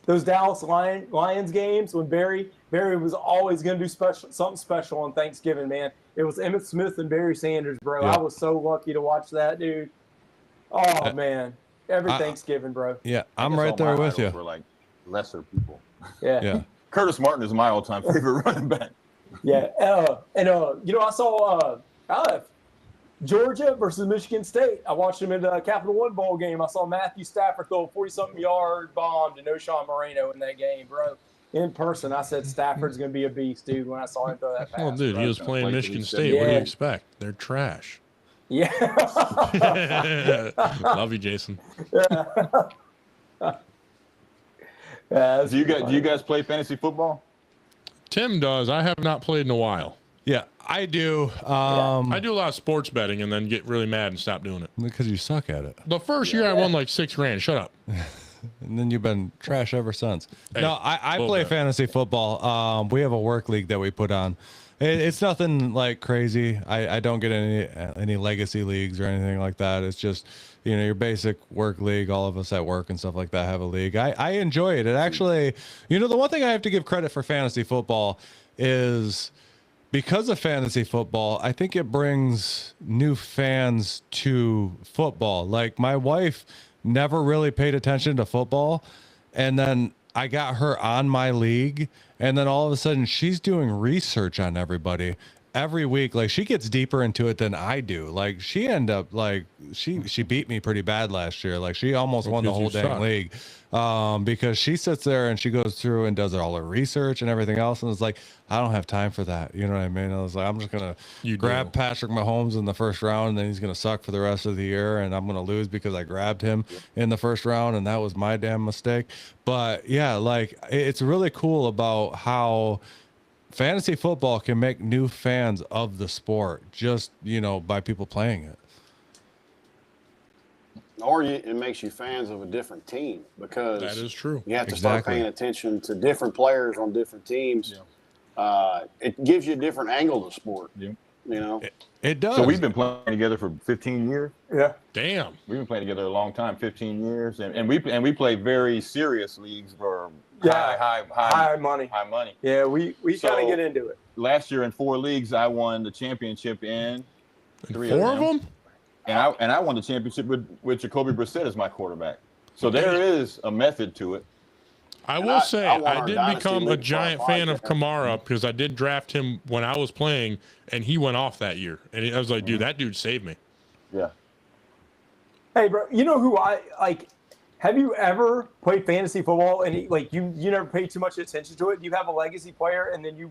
Lions games when Barry was always going to do something special on Thanksgiving. Man, it was Emmitt Smith and Barry Sanders, bro. Yeah. I was so lucky to watch that, dude. Oh man, every Thanksgiving, bro. Yeah, I'm right there with you. Were like lesser people. Yeah. Curtis Martin is my all-time favorite running back. Yeah, and you know, I saw Georgia versus Michigan State. I watched him in the Capital One Bowl game. I saw Matthew Stafford throw a 40-something yard bomb to Noshawn Moreno in that game, bro. In person, I said Stafford's going to be a beast, dude, when I saw him throw that pass. Well, dude, he was playing Michigan State. What do you expect? They're trash. Yeah. Love you, Jason. Do you guys play fantasy football? Tim does. I have not played in a while. Yeah, I do. I do a lot of sports betting and then get really mad and stop doing it. Because you suck at it. The first year I won like $6,000. Shut up. And then you've been trash ever since. Hey, no, I play fantasy football. We have a work league that we put on. It's nothing like crazy. I don't get any legacy leagues or anything like that. It's just, you know, your basic work league. All of us at work and stuff like that have a league. I enjoy it. It actually, you know, the one thing I have to give credit for fantasy football is because of fantasy football, I think it brings new fans to football. Like my wife never really paid attention to football, and then I got her on my league, and then all of a sudden she's doing research on everybody every week. Like she gets deeper into it than I do. Like she ended up like she beat me pretty bad last year. Like she almost won the whole dang league because she sits there and she goes through and does all her research and everything else. And it's like, I don't have time for that. You know what I mean? I was like, I'm just going to grab Patrick Mahomes in the first round, and then he's going to suck for the rest of the year. And I'm going to lose because I grabbed him in the first round. And that was my damn mistake. But yeah, like it's really cool about how fantasy football can make new fans of the sport just, you know, by people playing it. Or it makes you fans of a different team because that is true. You have to start paying attention to different players on different teams. Yeah. It gives you a different angle to sport. Yeah. You know, it does. So we've been playing together for 15 years. Yeah. Damn. We've been playing together a long time, 15 years, and we play very serious leagues for high money. High money. Yeah, we kind of get into it. Last year in 4 leagues, I won the championship in 3 4 of them. And I won the championship with Jacoby Brissett as my quarterback. So there is a method to it. I will say, want I our did Dynasty become a League giant for our fan of podcast. Kamara because I did draft him when I was playing, and he went off that year. And I was like, dude, that dude saved me. Yeah. Hey, bro, you know who I like? Have you ever played fantasy football and you never paid too much attention to it? You have a legacy player, and then you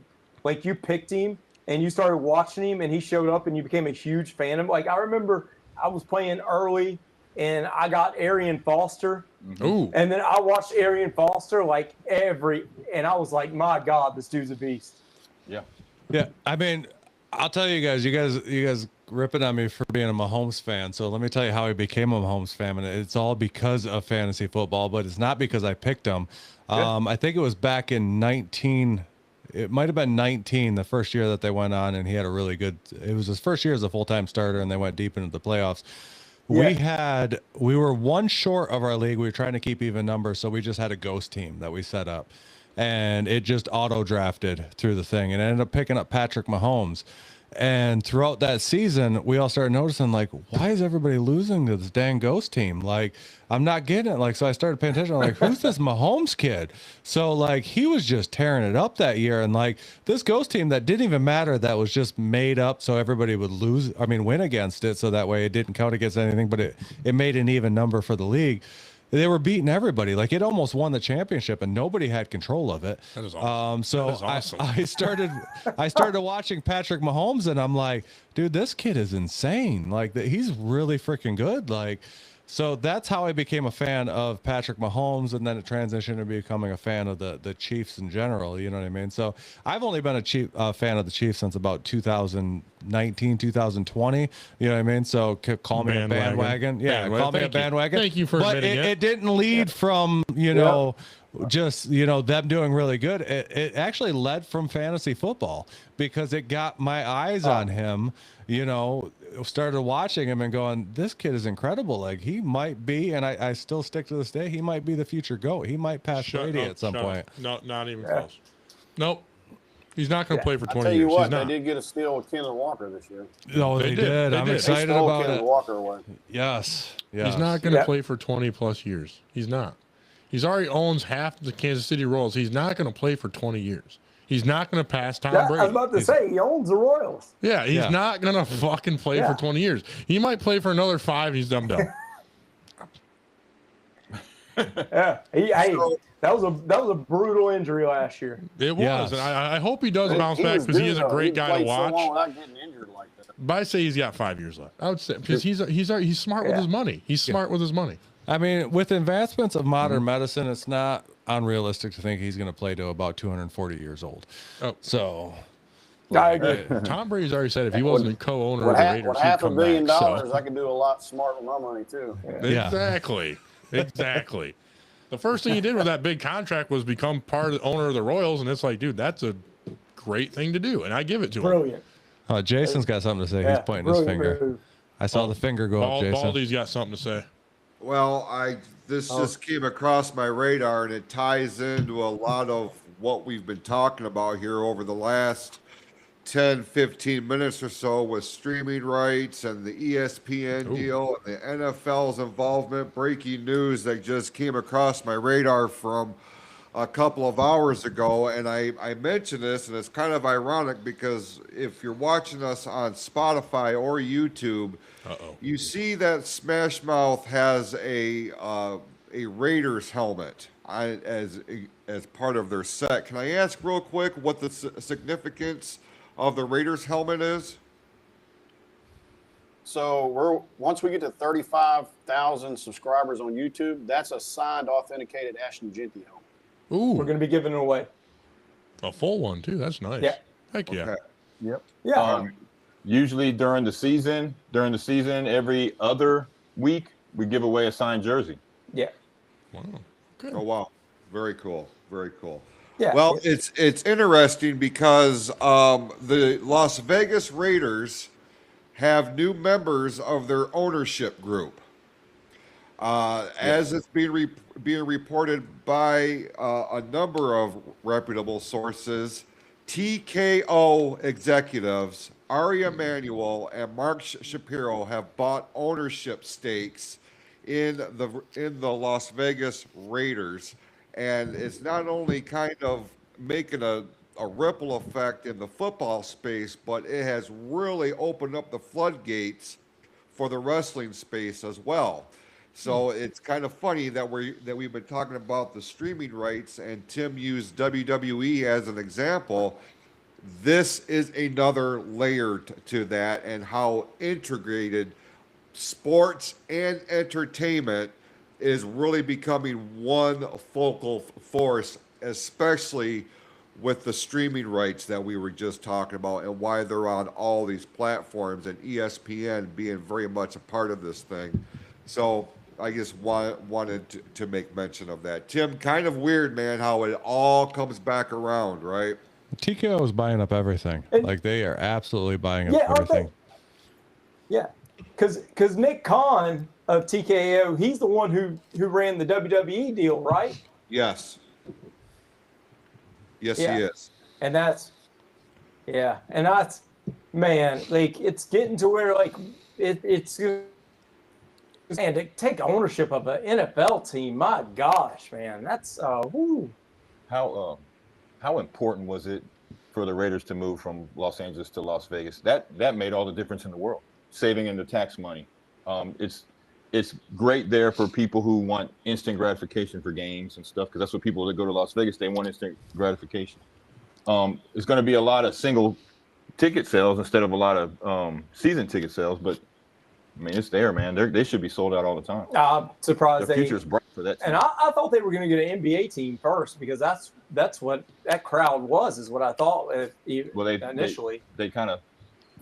picked him and you started watching him, and he showed up, and you became a huge fan of him. Like I remember, I was playing early, and I got Arian Foster. Ooh. And then I watched Arian Foster and I was like, my God, this dude's a beast. Yeah. Yeah, I mean, I'll tell you guys ripping on me for being a Mahomes fan. So let me tell you how I became a Mahomes fan, and it's all because of fantasy football, but it's not because I picked him. I think it was back in 19. It might have been 19, the first year that they went on, and he had a really good. It was his first year as a full-time starter, and they went deep into the playoffs. Yeah. We were one short of our league. We were trying to keep even numbers, so we just had a ghost team that we set up, and it just auto drafted through the thing, and it ended up picking up Patrick Mahomes. And throughout that season, we all started noticing, like, why is everybody losing to this dang ghost team? Like, I'm not getting it. Like, so I started paying attention. I'm like, who's this Mahomes kid? So, like, he was just tearing it up that year. And, like, this ghost team that didn't even matter, that was just made up so everybody would win against it. So that way it didn't count against anything, but it made an even number for the league. They were beating everybody. Like, it almost won the championship, and nobody had control of it. That is awesome. So That is awesome. I started watching Patrick Mahomes, and I'm like, dude, this kid is insane. Like, he's really freaking good. Like, so that's how I became a fan of Patrick Mahomes, and then it transitioned to becoming a fan of the Chiefs in general. You know what I mean? So I've only been a fan of the Chiefs since about 2019, 2020. You know what I mean? So call me a bandwagon. Yeah, call me a bandwagon. Thank you for but admitting it. It didn't lead from, just, them doing really good. It actually led from fantasy football because it got my eyes on him, started watching him and going, this kid is incredible. Like, he might be, and I still stick to this day, he might be the future GOAT. He might pass Brady at some point. No, not even close. Nope. He's not going to play for 20 years. I tell you He's what, not. they did get a steal with Kenneth Walker this year. No, they did. I'm excited about Kenneth it. Walker away. Yes. He's not going to play for 20 plus years. He's not. He's already owns half the Kansas City Royals. He's not going to play for 20 years. He's not going to pass Tom Brady. I was about to say, he owns the Royals. Yeah, he's not going to fucking play for 20 years. He might play for another 5. He's dumbed up. Yeah, that was a brutal injury last year. It was, and I hope he does bounce back because he is a great guy to watch. So long without getting injured like that. But I say he's got 5 years left. I would say because he's smart with his money. He's smart with his money. I mean, with advancements of modern medicine, it's not unrealistic to think he's going to play to about 240 years old. Oh, so I agree. Tom Brady's already said if he wasn't a co-owner of the Raiders, with he'd half come $1 billion, back. So. I could do a lot smart with my money too. Yeah. Exactly. The first thing he did with that big contract was become part of the owner of the Royals, and it's like, dude, that's a great thing to do, and I give it to him. Brilliant. Jason's got something to say. He's pointing his finger. Move. I saw the finger go up, Jason. Baldy's got something to say. Well, this just came across my radar, and it ties into a lot of what we've been talking about here over the last 10, 15 minutes or so with streaming rights and the ESPN deal and the NFL's involvement. Breaking news that just came across my radar from a couple of hours ago, and I mentioned this, and it's kind of ironic because if you're watching us on Spotify or YouTube, you see that Smash Mouth has a Raiders helmet as part of their set. Can I ask real quick what the significance of the Raiders helmet is? So once we get to 35,000 subscribers on YouTube, that's a signed, authenticated Ashton Genty helmet. Ooh, We're going to be giving it away. a full one too. That's nice. Yeah. Heck yeah. Okay. Yep. Yeah. Usually during the season, every other week, we give away a signed jersey. Yeah. Wow. Good. Oh wow, very cool, very cool. Yeah. Well, it's interesting because the Las Vegas Raiders have new members of their ownership group. As it's being reported by a number of reputable sources, TKO executives Ari Emanuel and Mark Shapiro have bought ownership stakes in the Las Vegas Raiders, and it's not only kind of making a ripple effect in the football space, but it has really opened up the floodgates for the wrestling space as well. So it's kind of funny that we've been talking about the streaming rights, and Tim used WWE as an example. This is another layer to that, and how integrated sports and entertainment is really becoming one focal force, especially with the streaming rights that we were just talking about, and why they're on all these platforms, and ESPN being very much a part of this thing. So I just wanted to make mention of that. Tim, kind of weird, man, how it all comes back around, right? TKO is buying up everything. Like, they are absolutely buying up Yeah, aren't everything. Yeah, because Nick Khan of TKO, he's the one who ran the WWE deal, right? Yes. Yes, Yeah. he is. And that's man, like, it's getting to where, like, it's and to take ownership of an NFL team, my gosh, man, that's whoo. How important was it for the Raiders to move from Los Angeles to Las Vegas? That made all the difference in the world, saving in the tax money. It's great there for people who want instant gratification for games and stuff, because that's what people that go to Las Vegas, they want instant gratification. It's going to be a lot of single ticket sales instead of a lot of season ticket sales, but I mean, it's there, man. They should be sold out all the time. I'm surprised The future's bright for that team. And I thought they were going to get an NBA team first, because that's what that crowd was, is what I thought initially. They kind of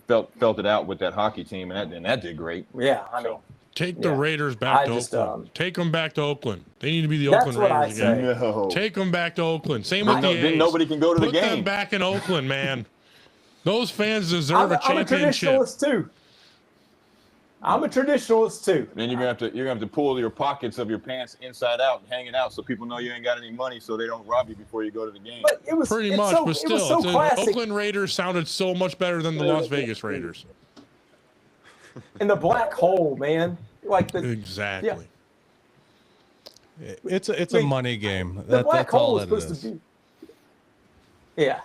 felt it out with that hockey team, and that did great. Yeah, I mean, Take the Raiders back to Oakland. Take them back to Oakland. They need to be the Oakland Raiders again. No. Take them back to Oakland. Same with the A's. Then nobody can go to the Put game. them back in Oakland, man. Those fans deserve a I'm a championship. traditionalist too. I'm a traditionalist too. Then you're gonna have to pull your pockets of your pants inside out and hang it out, so people know you ain't got any money, so they don't rob you before you go to the game. But it was Pretty much, so, but still, it was so the classic. Oakland Raiders sounded so much better than the Las Vegas Raiders. And the black hole, man. Like exactly. Yeah. It's a money game. The black that's hole all is that it supposed is. to be. Yeah.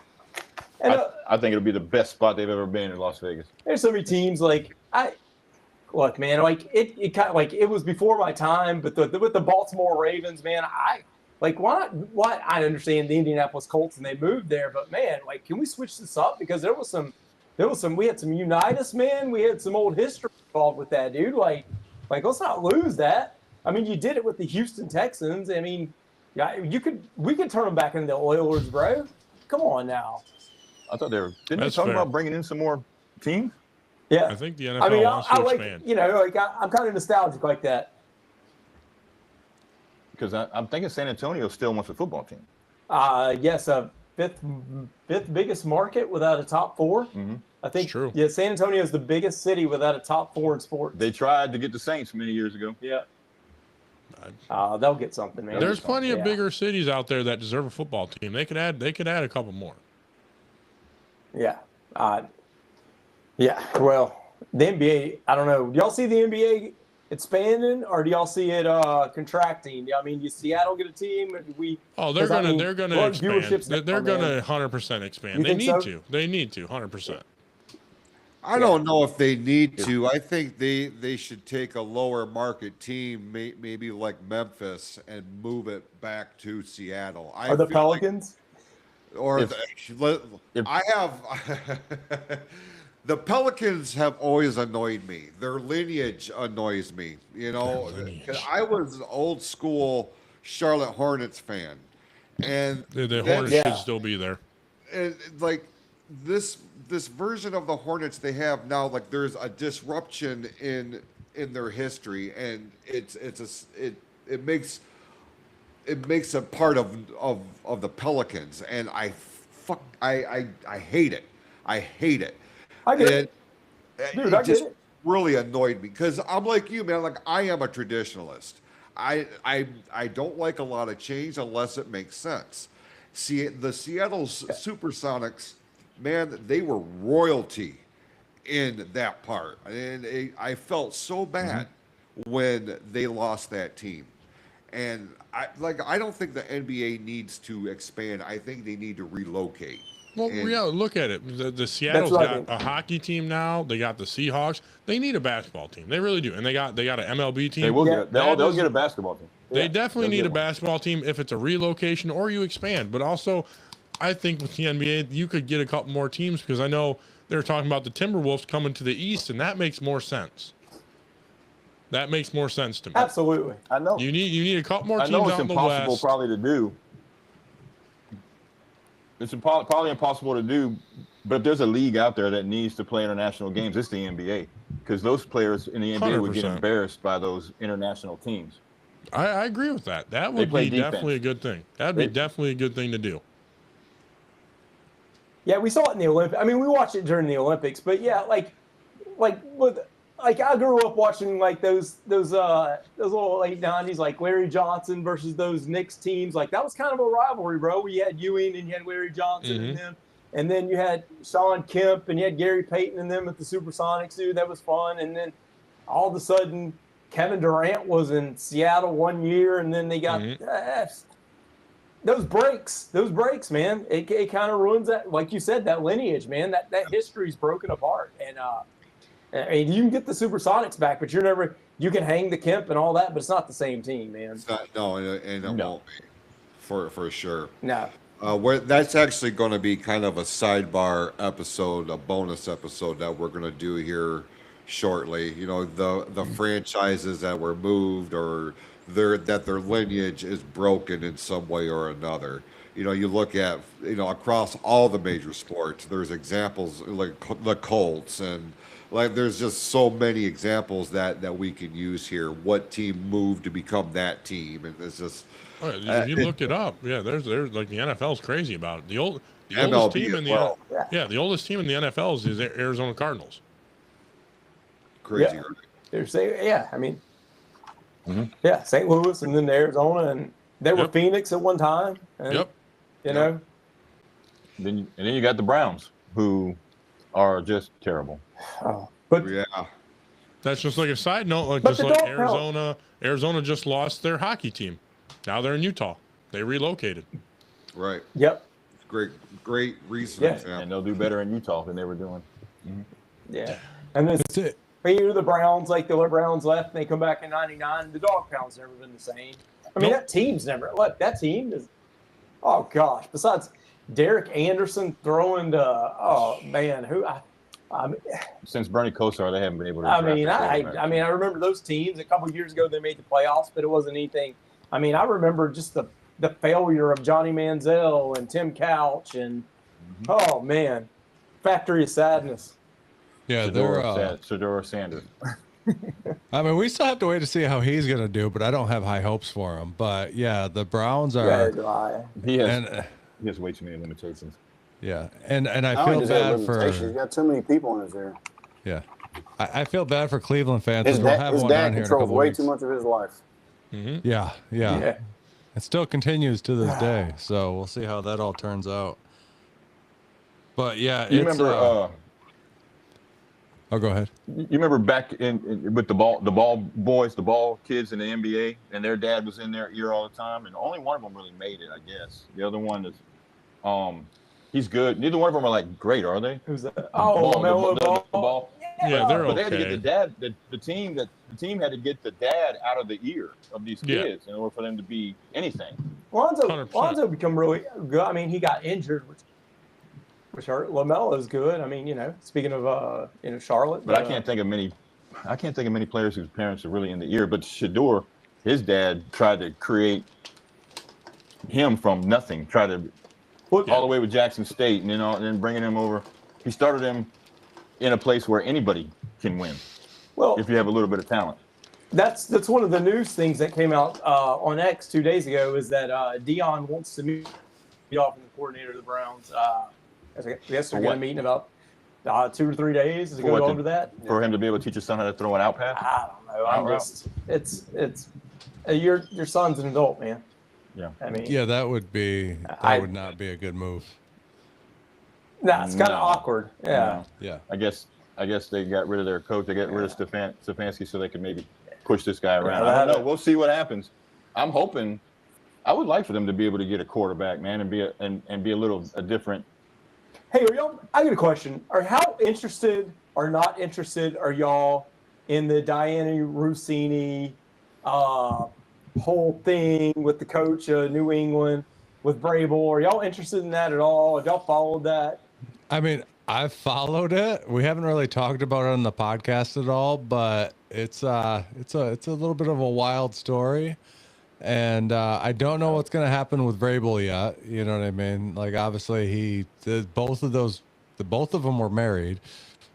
And I think it'll be the best spot they've ever been in Las Vegas. there's so many teams look, man, like it kind of like it was before my time, but with the Baltimore Ravens, man, why I understand the Indianapolis Colts and they moved there, but man, like, can we switch this up? Because we had some Unitas, man, we had some old history involved with that, dude. Like let's not lose that. I mean, you did it with the Houston Texans. I mean, yeah, we could turn them back into the Oilers, bro. Come on now. I thought didn't they talk about bringing in some more teams? Yeah. I think the NFL wants to expand. I'm kind of nostalgic like that. Because I'm thinking San Antonio still wants a football team. Yes, fifth biggest market without a top four. Mm-hmm. I think. True. Yeah, San Antonio is the biggest city without a top four in sports. They tried to get the Saints many years ago. Yeah. They'll get something, man. There's plenty of bigger cities out there that deserve a football team. They could add a couple more. Yeah. Yeah. Well, the NBA, I don't know. Do y'all see the NBA expanding, or do y'all see it contracting? I mean, Seattle get a team? They're gonna expand. They're gonna 100% expand. They need to. They need to 100%. I don't know if they need to. I think they should take a lower market team, maybe like Memphis, and move it back to Seattle. Or the Pelicans? I have the Pelicans have always annoyed me. Their lineage annoys me. You know, 'cause I was an old school Charlotte Hornets fan, and the Hornets should still be there. And like this version of the Hornets they have now, like there's a disruption in their history, and it makes a part of the Pelicans, and I hate it. I hate it. I get it. Dude, I get it. Really annoyed me, because I'm like you, man. Like, I am a traditionalist. I don't like a lot of change unless it makes sense. See, the Seattle Supersonics, man, they were royalty in that part, and I felt so bad when they lost that team. And I don't think the NBA needs to expand. I think they need to relocate. Well, And yeah, look at it. The Seattle's what I got think. a hockey team now. They got the Seahawks. They need a basketball team. They really do. And they got an MLB team. They will Yeah. they'll get a basketball team. They definitely they'll need a get one. basketball team if it's a relocation or you expand. But also, I think with the NBA, you could get a couple more teams because I know they're talking about the Timberwolves coming to the East, and that makes more sense. That makes more sense to me. Absolutely. I know. You need a couple more I teams know it's out in the impossible West. probably to do. It's probably impossible to do, but if there's a league out there that needs to play international games, it's the NBA. Because those players in the NBA would get 100%. embarrassed by those international teams. I agree with that. That They would play be defense. definitely a good thing. That'd be definitely a good thing to do. Yeah, we saw it in the Olympics. I mean, we watched it during the Olympics, but yeah, like I grew up watching like those little late '90s, like Larry Johnson versus those Knicks teams. Like that was kind of a rivalry, bro. You had Ewing and you had Larry Johnson and them, and then you had Sean Kemp and you had Gary Payton and them at the Supersonics, dude. That was fun. And then all of a sudden, Kevin Durant was in Seattle one year, and then they got those breaks, man. It kind of ruins that, like you said, that lineage, man. That history's broken apart, and you can get the Supersonics back, but you can hang the Kemp and all that, but it's not the same team, man. it's not, no, and it won't be for sure. No. That's actually going to be kind of a sidebar episode, a bonus episode that we're going to do here shortly. You know, the franchises that were moved or their lineage is broken in some way or another. You know, you look at, across all the major sports, there's examples like the Colts, and like there's just so many examples that we can use here. What team moved to become that team, and it's just If you look it up, there's like the NFL's crazy about it. The oldest MLB team in as the well. the oldest team in the NFL is the Arizona Cardinals. Crazy. Yeah. They're saying, I mean, St. Louis and then Arizona, and they were Phoenix at one time. And, you know. Then you got the Browns, who are just terrible. Oh, but that's just like a side note. Like But just they like don't help. Arizona just lost their hockey team. Now they're in Utah. They relocated. Right. Yep. Great recent Yeah. example. And they'll do better in Utah than they were doing. Yeah. And then the Browns, like the Browns left, and they come back in '99. The Dog Pound's never been the same. I mean, that team's never. Look, that team is. Oh gosh! Besides Derek Anderson throwing to, oh man, Since Bernie Kosar, they haven't been able to. I remember those teams a couple of years ago. They made the playoffs, but it wasn't anything. I mean, I remember just the failure of Johnny Manziel and Tim Couch, and oh man, Factory of Sadness. Yeah, Sedora Sanders. I mean, we still have to wait to see how he's going to do, but I don't have high hopes for him. But yeah, the Browns are. He has way too many limitations. Yeah, and I Not feel only does he have bad limitations, for. He's got too many people in his ear. Yeah, I feel bad for Cleveland fans. His, We'll have his one on dad here in a controls couple way weeks. too much of his life. Yeah. It still continues to this day, so we'll see how that all turns out. But yeah, You it's, remember? oh, go ahead. You remember back with the ball kids in the NBA, and their dad was in their ear all the time, and only one of them really made it, I guess. The other one is, he's good. Neither one of them are like great, are they? Who's that? Oh, LaMelo the ball. Yeah, they're But they okay. had to get the dad. The team had to get the dad out of the ear of these kids in order for them to be anything. Lonzo become really good. I mean, he got injured, which hurt. LaMelo's good. I mean, speaking of Charlotte, But I can't think of many players whose parents are really in the ear. But Shedeur, his dad tried to create him from nothing. Tried to all the way with Jackson State, and then bringing him over. He started him in a place where anybody can win. Well, if you have a little bit of talent. That's one of the news things that came out on X 2 days ago is that Dion wants to meet the offensive coordinator of the Browns. I guess they're going to meet in about 2 or 3 days to go over that. For him to be able to teach his son how to throw an out pass? I don't know. Your son's an adult, man. Yeah. I mean, yeah, that would would not be a good move. Nah, it's kind of awkward. Yeah. Yeah. I guess I guess they got rid of their coach. They got rid of Stefanski so they could maybe push this guy around. I don't know. We'll see what happens. I'm hoping. I would like for them to be able to get a quarterback, man, and be a different. Hey, are y'all? I got a question. How interested or not interested are y'all in the Diana Rossini whole thing with the coach of New England with Vrabel? Are y'all interested in that at all? Have y'all followed that? I mean, I've followed it. We haven't really talked about it on the podcast at all, but it's a little bit of a wild story. And I don't know what's going to happen with Vrabel yet. You know what I mean? Like, obviously, both of them were married.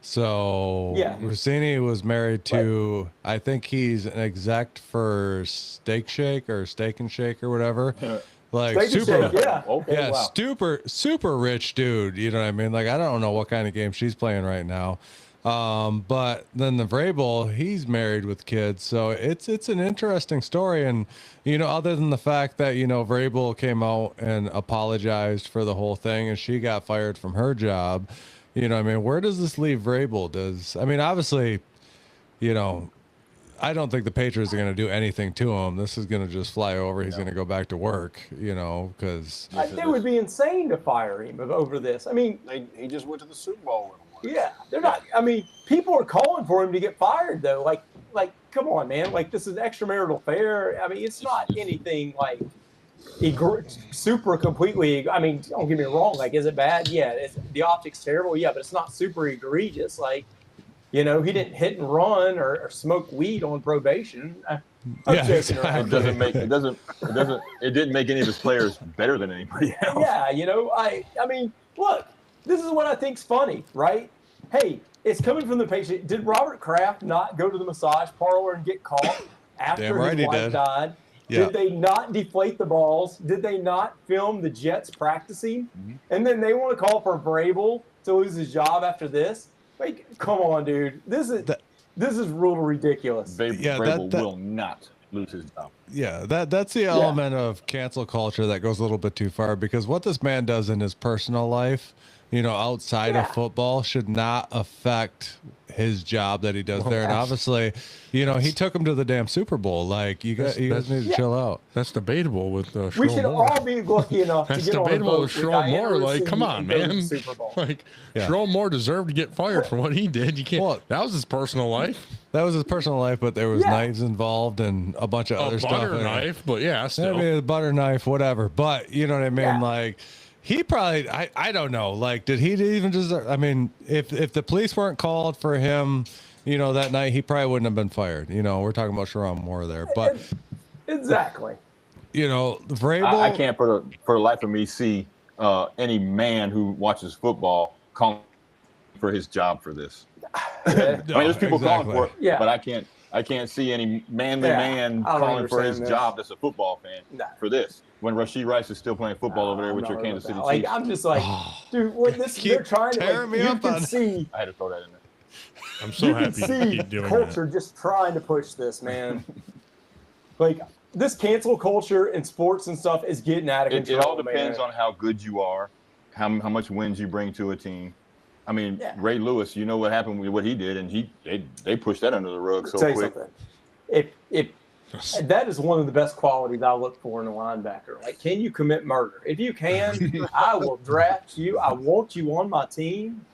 So Rossini was married to, I think he's an exec for Steak Shake or Steak and Shake or whatever. Like super rich dude. You know what I mean? Like, I don't know what kind of game she's playing right now. But then the Vrabel, he's married with kids. So it's an interesting story. And, you know, other than the fact that, you know, Vrabel came out and apologized for the whole thing and she got fired from her job, you know, I mean, where does this leave Vrabel? I mean, obviously, you know, I don't think the Patriots are going to do anything to him. This is going to just fly over. He's going to go back to work, you know, because it would be insane to fire him over this. I mean, he just went to the Super Bowl with him. Yeah, they're not. I mean, people are calling for him to get fired, though. Like, come on, man. Like, this is extramarital affair. I mean, it's not anything like super completely. I mean, don't get me wrong. Like, is it bad? Yeah. The optics terrible? Yeah, but it's not super egregious. Like, you know, he didn't hit and run or smoke weed on probation. Exactly. It didn't make any of his players better than anybody else. Yeah, you know, I mean, look. This is what I think's funny, right? Hey, it's coming from the patient. Did Robert Kraft not go to the massage parlor and get caught after his wife died? Yeah. Did they not deflate the balls? Did they not film the Jets practicing? Mm-hmm. And then they want to call for Vrabel to lose his job after this? Like, come on, dude. This is real ridiculous. Vrabel will not lose his job. Yeah, that's the element of cancel culture that goes a little bit too far, because what this man does in his personal life, you know, outside of football, should not affect his job that he does there. And obviously, you know, he took him to the damn Super Bowl. Like, you guys need to chill out. That's debatable with Sherrone We should all be lucky enough to get on a boat with Sherrone Moore. Like, come on, man. Like, Sherrone Moore deserved to get fired for what he did. You can't. That was his personal life. That was his personal life, but there was knives involved and a bunch of other stuff. A butter knife, but still. Maybe a butter knife, whatever. But you know what I mean? Yeah. Like, he probably, I don't know. Like, did he even deserve? I mean, if the police weren't called for him, you know, that night, he probably wouldn't have been fired. You know, we're talking about Sherrone Moore there, but exactly. You know, Vrabel. I can't for the life of me see any man who watches football calling for his job for this. I mean, there's people calling for it, but I can't see any manly man calling for his job that's a football fan for this. When Rashee Rice is still playing football over there with your Kansas City Chiefs. Like, I'm just like, dude, what they're trying to, like, you can see. I had to throw that in there. I'm so happy you keep doing culture just trying to push this, man. Like, this cancel culture in sports and stuff is getting out of control. It all depends on how good you are, how much wins you bring to a team. I mean, Ray Lewis, you know what happened with what he did, and they pushed that under the rug so quick. If that is one of the best qualities I look for in a linebacker. Like, can you commit murder? If you can, I will draft you. I want you on my team.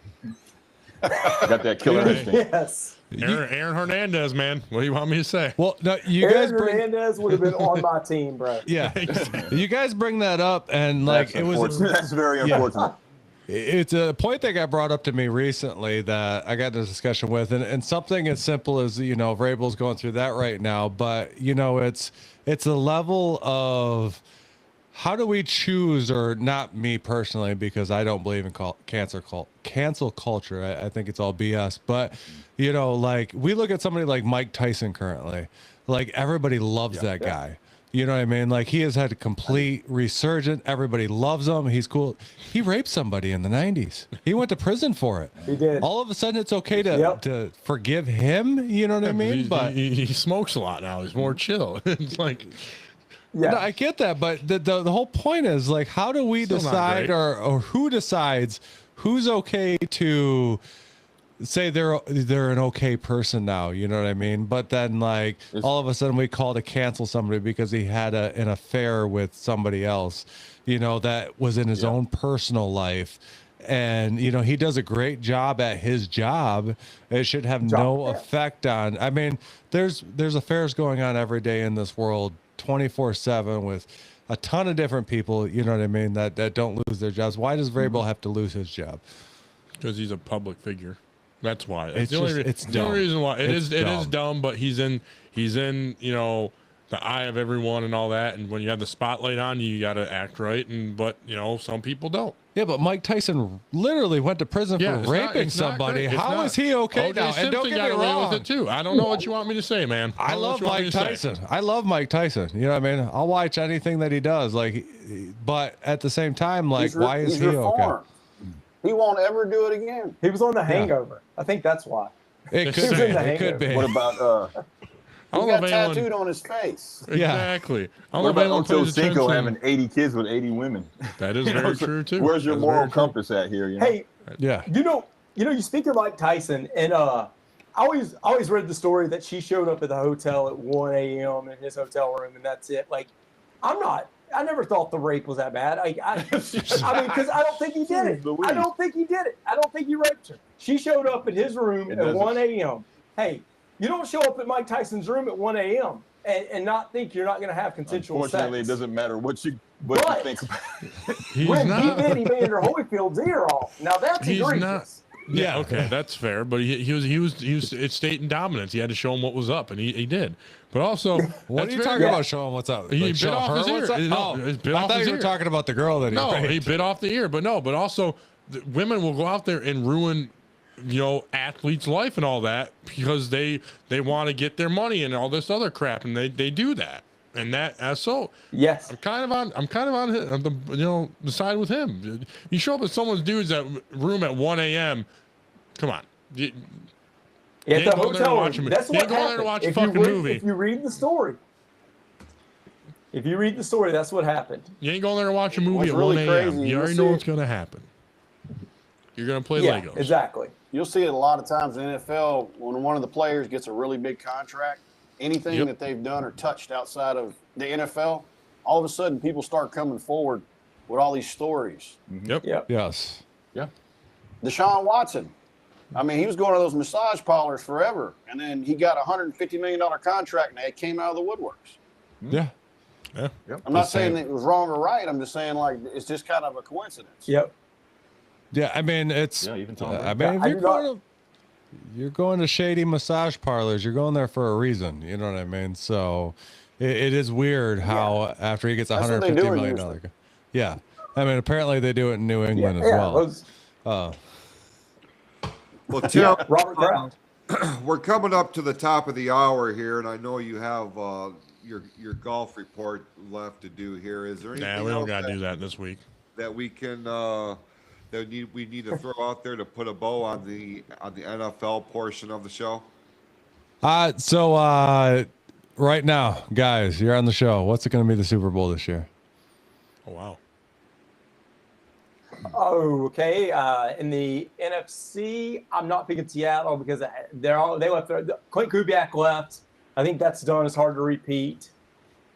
Got that killer instinct. Yes. Aaron Hernandez, man. What do you want me to say? Well, no, Hernandez would have been on my team, bro. Yeah. You guys bring that up, and like that's very unfortunate. It's a point that got brought up to me recently that I got in a discussion with, and something as simple as, you know, Vrabel's going through that right now, but you know, it's a level of how do we choose, or not me personally, because I don't believe in cancel culture. I think it's all BS, but you know, like, we look at somebody like Mike Tyson currently, like, everybody loves that guy. You know what I mean? Like, he has had a complete resurgence. Everybody loves him. He's cool. He raped somebody in the 90s. He went to prison for it. He did. All of a sudden, it's okay to forgive him. You know what I mean? But he smokes a lot now. He's more chill. It's like, no, I get that. But the whole point is, like, how do we decide, or who decides who's okay to say they're an okay person now, you know what I mean? But then like all of a sudden we call to cancel somebody because he had an affair with somebody else, you know, that was in his own personal life. And, you know, he does a great job at his job. It should have no effect on, I mean, there's affairs going on every day in this world 24/7 with a ton of different people, you know what I mean, that don't lose their jobs. Why does Vrabel have to lose his job? Because he's a public figure. That's why. It's the only, it's the only reason why it is dumb. dumb, but he's in you know, the eye of everyone and all that. And when you have the spotlight on you, you got to act right. But you know, some people don't. Yeah, but Mike Tyson literally went to prison for raping somebody. How is he okay now? And don't get me wrong. With it too. I don't know what you want me to say, man. I love Mike Tyson. I love Mike Tyson. You know what I mean? I'll watch anything that he does. Like, but at the same time, like, why is he okay? He won't ever do it again. He was on The Hangover. I think that's why. It could be. It could be. What about he got tattooed on his face. Exactly. What about Ocho Cinco having 80 kids with 80 women? That is very true too. Where's your moral compass at here? You know? Hey, yeah. You know, you speak of Mike Tyson, and I always read the story that she showed up at the hotel at 1 a.m. in his hotel room, and that's it. Like, I never thought the rape was that bad. I mean, because I don't think he did it. I don't think he did it. I don't think he raped her. She showed up at his room at 1 a.m. Hey, you don't show up at Mike Tyson's room at 1 a.m. and not think you're not going to have consensual sex. Unfortunately, it doesn't matter what you think about it. When he did Evander Holyfield's ear off. Now that's egregious. Yeah, okay, that's fair. But he was it's state and dominance. He had to show him what was up, and he did. But also, what are you talking about? Showing what's up? He bit off his ear. I thought you were talking about the girl that he raped. He bit off the ear. But also, women will go out there and ruin, you know, athletes' life and all that because they want to get their money and all this other crap, and they do that. And so yes, I'm kind of on the side with him. You show up at someone's dude's room at 1 a.m. Come on. At the hotel room. That's what happened. There to watch a fucking movie. If you read the story, that's what happened. You ain't going there to watch a movie at 1 a.m. You already know what's going to happen. You're going to play Legos. Exactly. You'll see it a lot of times in the NFL when one of the players gets a really big contract. Anything that they've done or touched outside of the NFL, all of a sudden people start coming forward with all these stories. Yep. Yes. Yeah. Deshaun Watson. I mean, he was going to those massage parlors forever, and then he got a $150 million contract, and it came out of the woodworks. Yeah. Yeah. I'm not saying that it was wrong or right. I'm just saying, like, it's just kind of a coincidence. Yep. Yeah, I mean, it's. Even I mean, if you're going to shady massage parlors, you're going there for a reason. You know what I mean? So it is weird how after he gets $150 million. Yeah. I mean, apparently they do it in New England as well. Well, Tim, Robert Kraft. We're coming up to the top of the hour here, and I know you have your golf report left to do here. Is there anything we don't got to do that this week that we can we need to throw out there to put a bow on the NFL portion of the show? So right now, guys, you're on the show. What's it going to be the Super Bowl this year? Oh wow. Oh, okay. In the NFC, I'm not picking Seattle because they left. Clint Kubiak left. I think that's done. It's hard to repeat.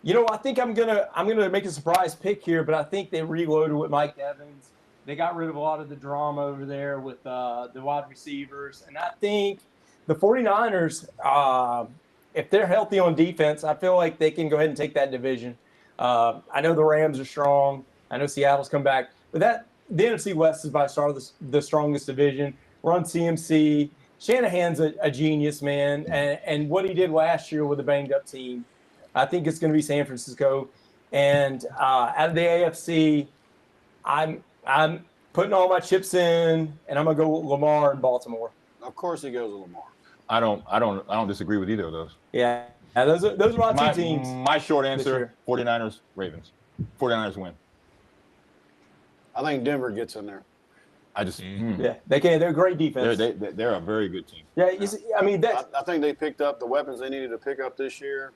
You know, I think I'm gonna make a surprise pick here, but I think they reloaded with Mike Evans. They got rid of a lot of the drama over there with the wide receivers, and I think the 49ers, if they're healthy on defense, I feel like they can go ahead and take that division. I know the Rams are strong. I know Seattle's come back, but the NFC West is by far the strongest division. Run CMC. Shanahan's a genius, man, and what he did last year with a banged-up team, I think it's going to be San Francisco. And out of the AFC, I'm putting all my chips in, and I'm going to go with Lamar in Baltimore. Of course, he goes with Lamar. I don't disagree with either of those. Yeah, those are my two teams. My short answer: 49ers, Ravens. 49ers win. I think Denver gets in there. Yeah, they can. They're a great defense. They're a very good team. Yeah, I mean I think they picked up the weapons they needed to pick up this year,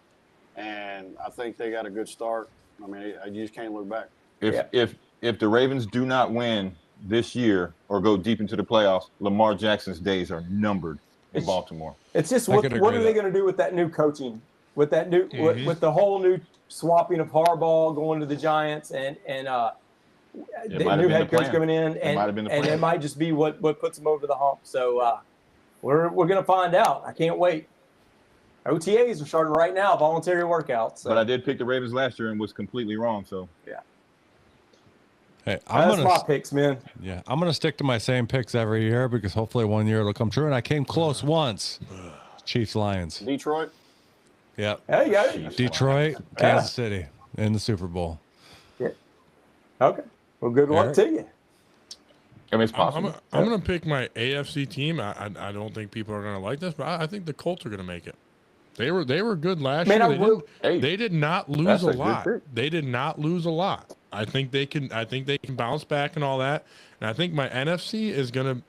and I think they got a good start. I mean, you just can't look back. If the Ravens do not win this year or go deep into the playoffs, Lamar Jackson's days are numbered in Baltimore. It's just what are they going to do with that new coaching, with that new with the whole new swapping of Harbaugh going to the Giants and the new head coach coming in, and it might just be what puts them over the hump. So we're going to find out. I can't wait. OTAs are starting right now, voluntary workouts. So. But I did pick the Ravens last year and was completely wrong. So yeah. Hey, that's my picks, man. Yeah, I'm gonna stick to my same picks every year because hopefully one year it'll come true. And I came close once. Chiefs, Lions. Detroit. Yep. There you go. Detroit, Kansas City in the Super Bowl. Yeah. Okay. Well, good luck to you. I mean, it's possible. I'm going to pick my AFC team. I don't think people are going to like this, but I think the Colts are going to make it. They were good last year. They did not lose a lot. They did not lose a lot. I think they can bounce back and all that. And I think my NFC is going to,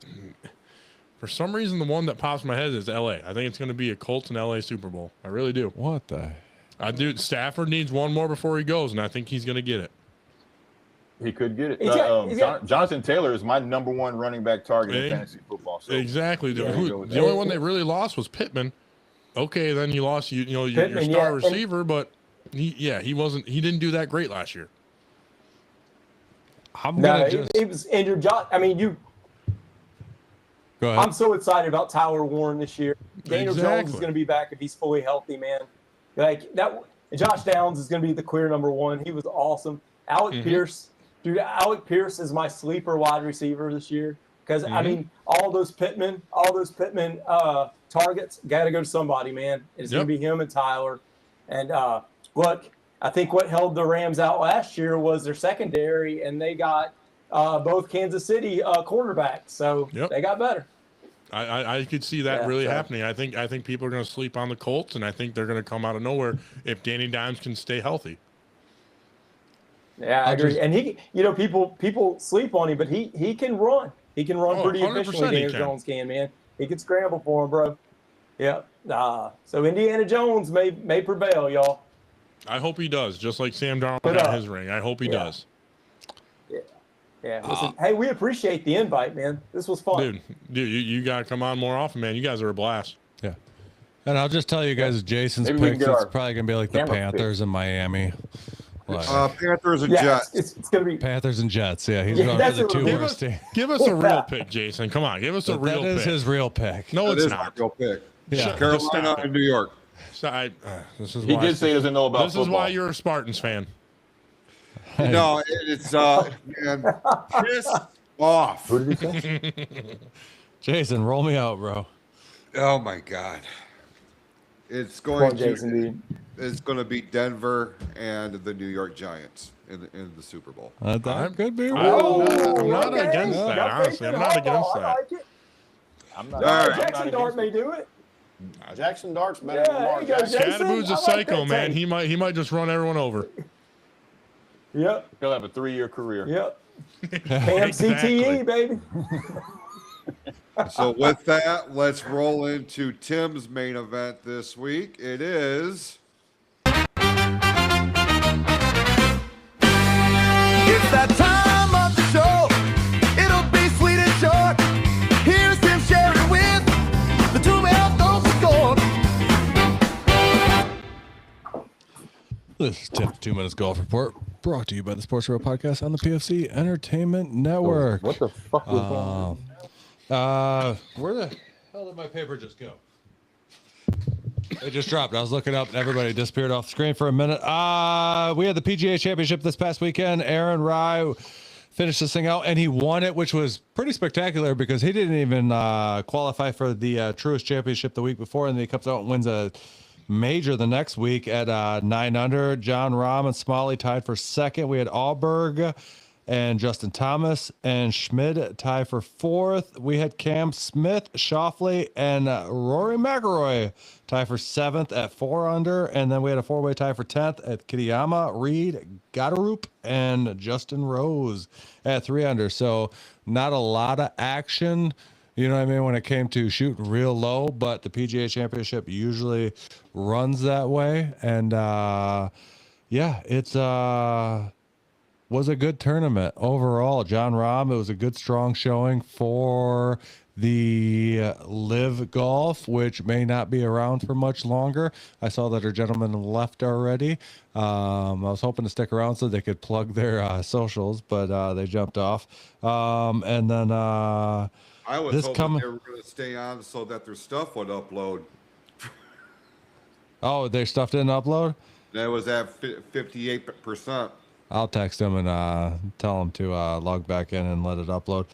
for some reason, the one that pops in my head is LA. I think it's going to be a Colts and LA Super Bowl. I really do. What the? I do. Stafford needs one more before he goes, and I think he's going to get it. He could get it. Jonathan Taylor is my number one running back target in fantasy football. So exactly. The only one they really lost was Pittman. Okay, then you lost your star receiver, but he didn't do that great last year. He was injured. I mean, Go ahead. I'm so excited about Tyler Warren this year. Daniel Jones is going to be back if he's fully healthy, man. Like that, Josh Downs is going to be the clear number one. He was awesome. Alec Pierce, dude. Alec Pierce is my sleeper wide receiver this year because I mean, all those Pittman targets got to go to somebody, man. It's going to be him and Tyler. And look, I think what held the Rams out last year was their secondary, and they got both Kansas City quarterbacks, so they got better. I could see that happening. I think people are going to sleep on the Colts, and I think they're going to come out of nowhere if Danny Dimes can stay healthy. Yeah, I agree. And he, people sleep on him, but he can run. He can run pretty efficiently. Daniel Jones can, man. He can scramble for him, bro. Yeah. So Indiana Jones may prevail, y'all. I hope he does, just like Sam Darnold got his ring. I hope he does. Yeah. Listen, hey, we appreciate the invite, man. This was fun. Dude, you got to come on more often, man. You guys are a blast. Yeah. And I'll just tell you guys, Jason's picks, it's probably going to be like the Panthers in Miami. Panthers and Jets. It's going to be Panthers and Jets. Yeah, he's going for the two worst teams. Give us a real pick, Jason. Come on, give us a real pick. That is his real pick. No, it's not. Real pick. Yeah. Carolina and New York. He did say he doesn't know about football. This is why you're a Spartans fan. No, it's man, piss off. Who did he say? Jason, roll me out, bro. Oh my God. It's going to be Denver and the New York Giants in the Super Bowl. That could be. I'm not against that. Honestly, I'm not against that. I'm not. Jackson Dart may do it. Jackson Dart's better than Lamar Jackson. Cadaboo's a psycho, man. He might just run everyone over. Yep. He'll have a 3-year career. Yep. CTE, baby. So with that, let's roll into Tim's main event this week. It is... It's that time of the show. It'll be sweet and short. Here's Tim Sheridan with the 2-man don't score. This is Tim's 2 Minutes Golf Report, brought to you by the Sports Radio Podcast on the PFC Entertainment Network. What the fuck was going on? Where the hell did my paper just go? It just dropped. I was looking up and everybody disappeared off the screen for a minute. We had the PGA Championship this past weekend. Aaron Rai finished this thing out and he won it, which was pretty spectacular because he didn't even qualify for the Truist Championship the week before, and then he comes out and wins a major the next week at 9 under. John Rahm and Smalley tied for second. We had Alberg and Justin Thomas and Schmid tie for fourth. We had Cam Smith, Schauffele, and Rory McIlroy tie for seventh at 4 under. And then we had a 4-way tie for 10th at Kitayama, Reed, Gadarup, and Justin Rose at 3 under. So not a lot of action, you know what I mean, when it came to shooting real low, but the PGA Championship usually runs that way. And yeah, it's was a good tournament overall. John Rahm, it was a good, strong showing for the Live Golf, which may not be around for much longer. I saw that our gentleman left already. I was hoping to stick around so they could plug their socials, but they jumped off. And then I was this hoping coming. they were going to stay on so that their stuff would upload. Oh, their stuff didn't upload? That was at 58%. I'll text him and tell him to log back in and let it upload.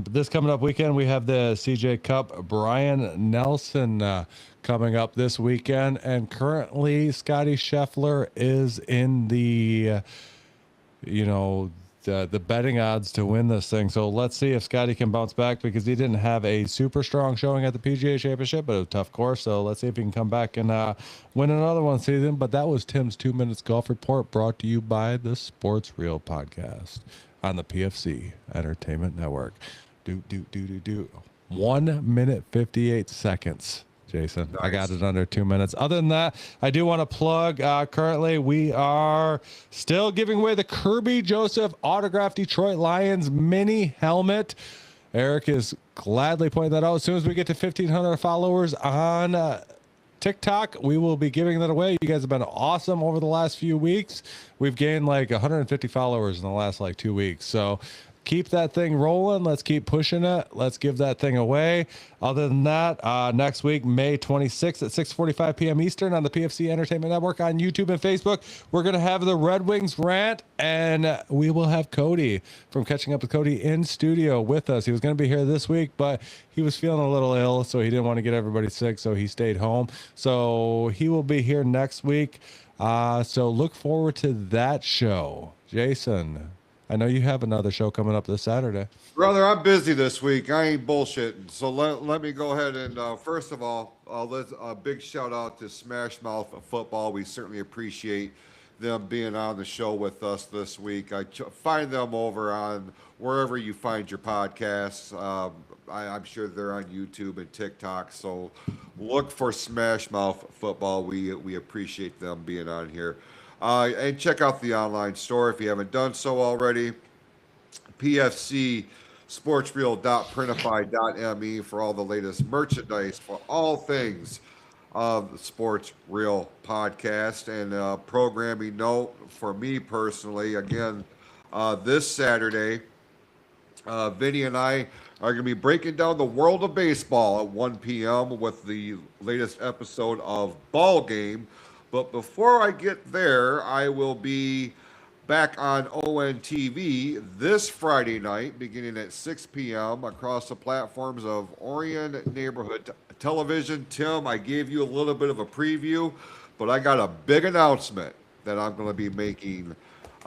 This coming up weekend, we have the CJ Cup Brian Nelson coming up this weekend. And currently, Scotty Scheffler is in the, the betting odds to win this thing. So let's see if Scotty can bounce back, because he didn't have a super strong showing at the PGA Championship, but it was a tough course. So let's see if he can come back and win another one season. But that was Tim's 2 Minutes Golf Report, brought to you by the Sports Reel podcast on the PFC Entertainment Network. 1 minute 58 seconds. Jason, nice. I got it under 2 minutes. Other than that, I do want to plug, currently we are still giving away the Kirby Joseph autographed Detroit Lions mini helmet. Eric is gladly pointing that out. As soon as we get to 1,500 followers on TikTok, we will be giving that away. You guys have been awesome over the last few weeks. We've gained like 150 followers in the last 2 weeks. So keep that thing rolling. Let's keep pushing it. Let's give that thing away. Other than that, next week, May 26th at 6:45 p.m. Eastern on the PFC Entertainment Network on YouTube and Facebook, we're going to have the Red Wings rant, and we will have Cody from Catching Up with Cody in studio with us. He was going to be here this week, but he was feeling a little ill, so he didn't want to get everybody sick, so he stayed home. So he will be here next week. So look forward to that show. Jason, I know you have another show coming up this Saturday. Brother, I'm busy this week. I ain't bullshitting. So let me go ahead and, first of all, let's a big shout out to Smash Mouth Football. We certainly appreciate them being on the show with us this week. Find them over on wherever you find your podcasts. I'm sure they're on YouTube and TikTok. So look for Smash Mouth Football. We appreciate them being on here. And check out the online store if you haven't done so already. PFC sportsreel.printify.me for all the latest merchandise for all things of the Sports Reel podcast. And programming note for me personally, again, this Saturday, Vinny and I are going to be breaking down the world of baseball at 1 p.m. with the latest episode of Ball Game. But before I get there, I will be back on ONTV this Friday night, beginning at 6 p.m. across the platforms of Orion Neighborhood Television. Tim, I gave you a little bit of a preview, but I got a big announcement that I'm going to be making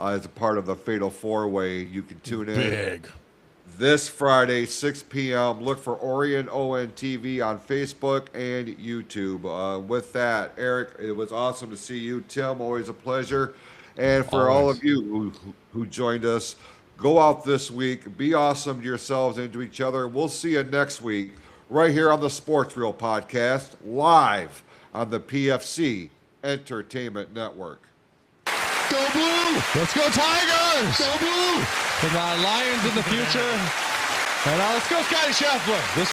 as a part of the Fatal 4-Way. You can tune in. Big. This Friday, 6 p.m. Look for Orion ONTV on Facebook and YouTube. With that, Eric, it was awesome to see you. Tim, always a pleasure. And for all of you who joined us, go out this week. Be awesome to yourselves and to each other. We'll see you next week right here on the Sports Reel podcast, live on the PFC Entertainment Network. Go Blue! Let's go Tigers! Go Blue! The Lions in the future. And let's go Scotty Scheffler. This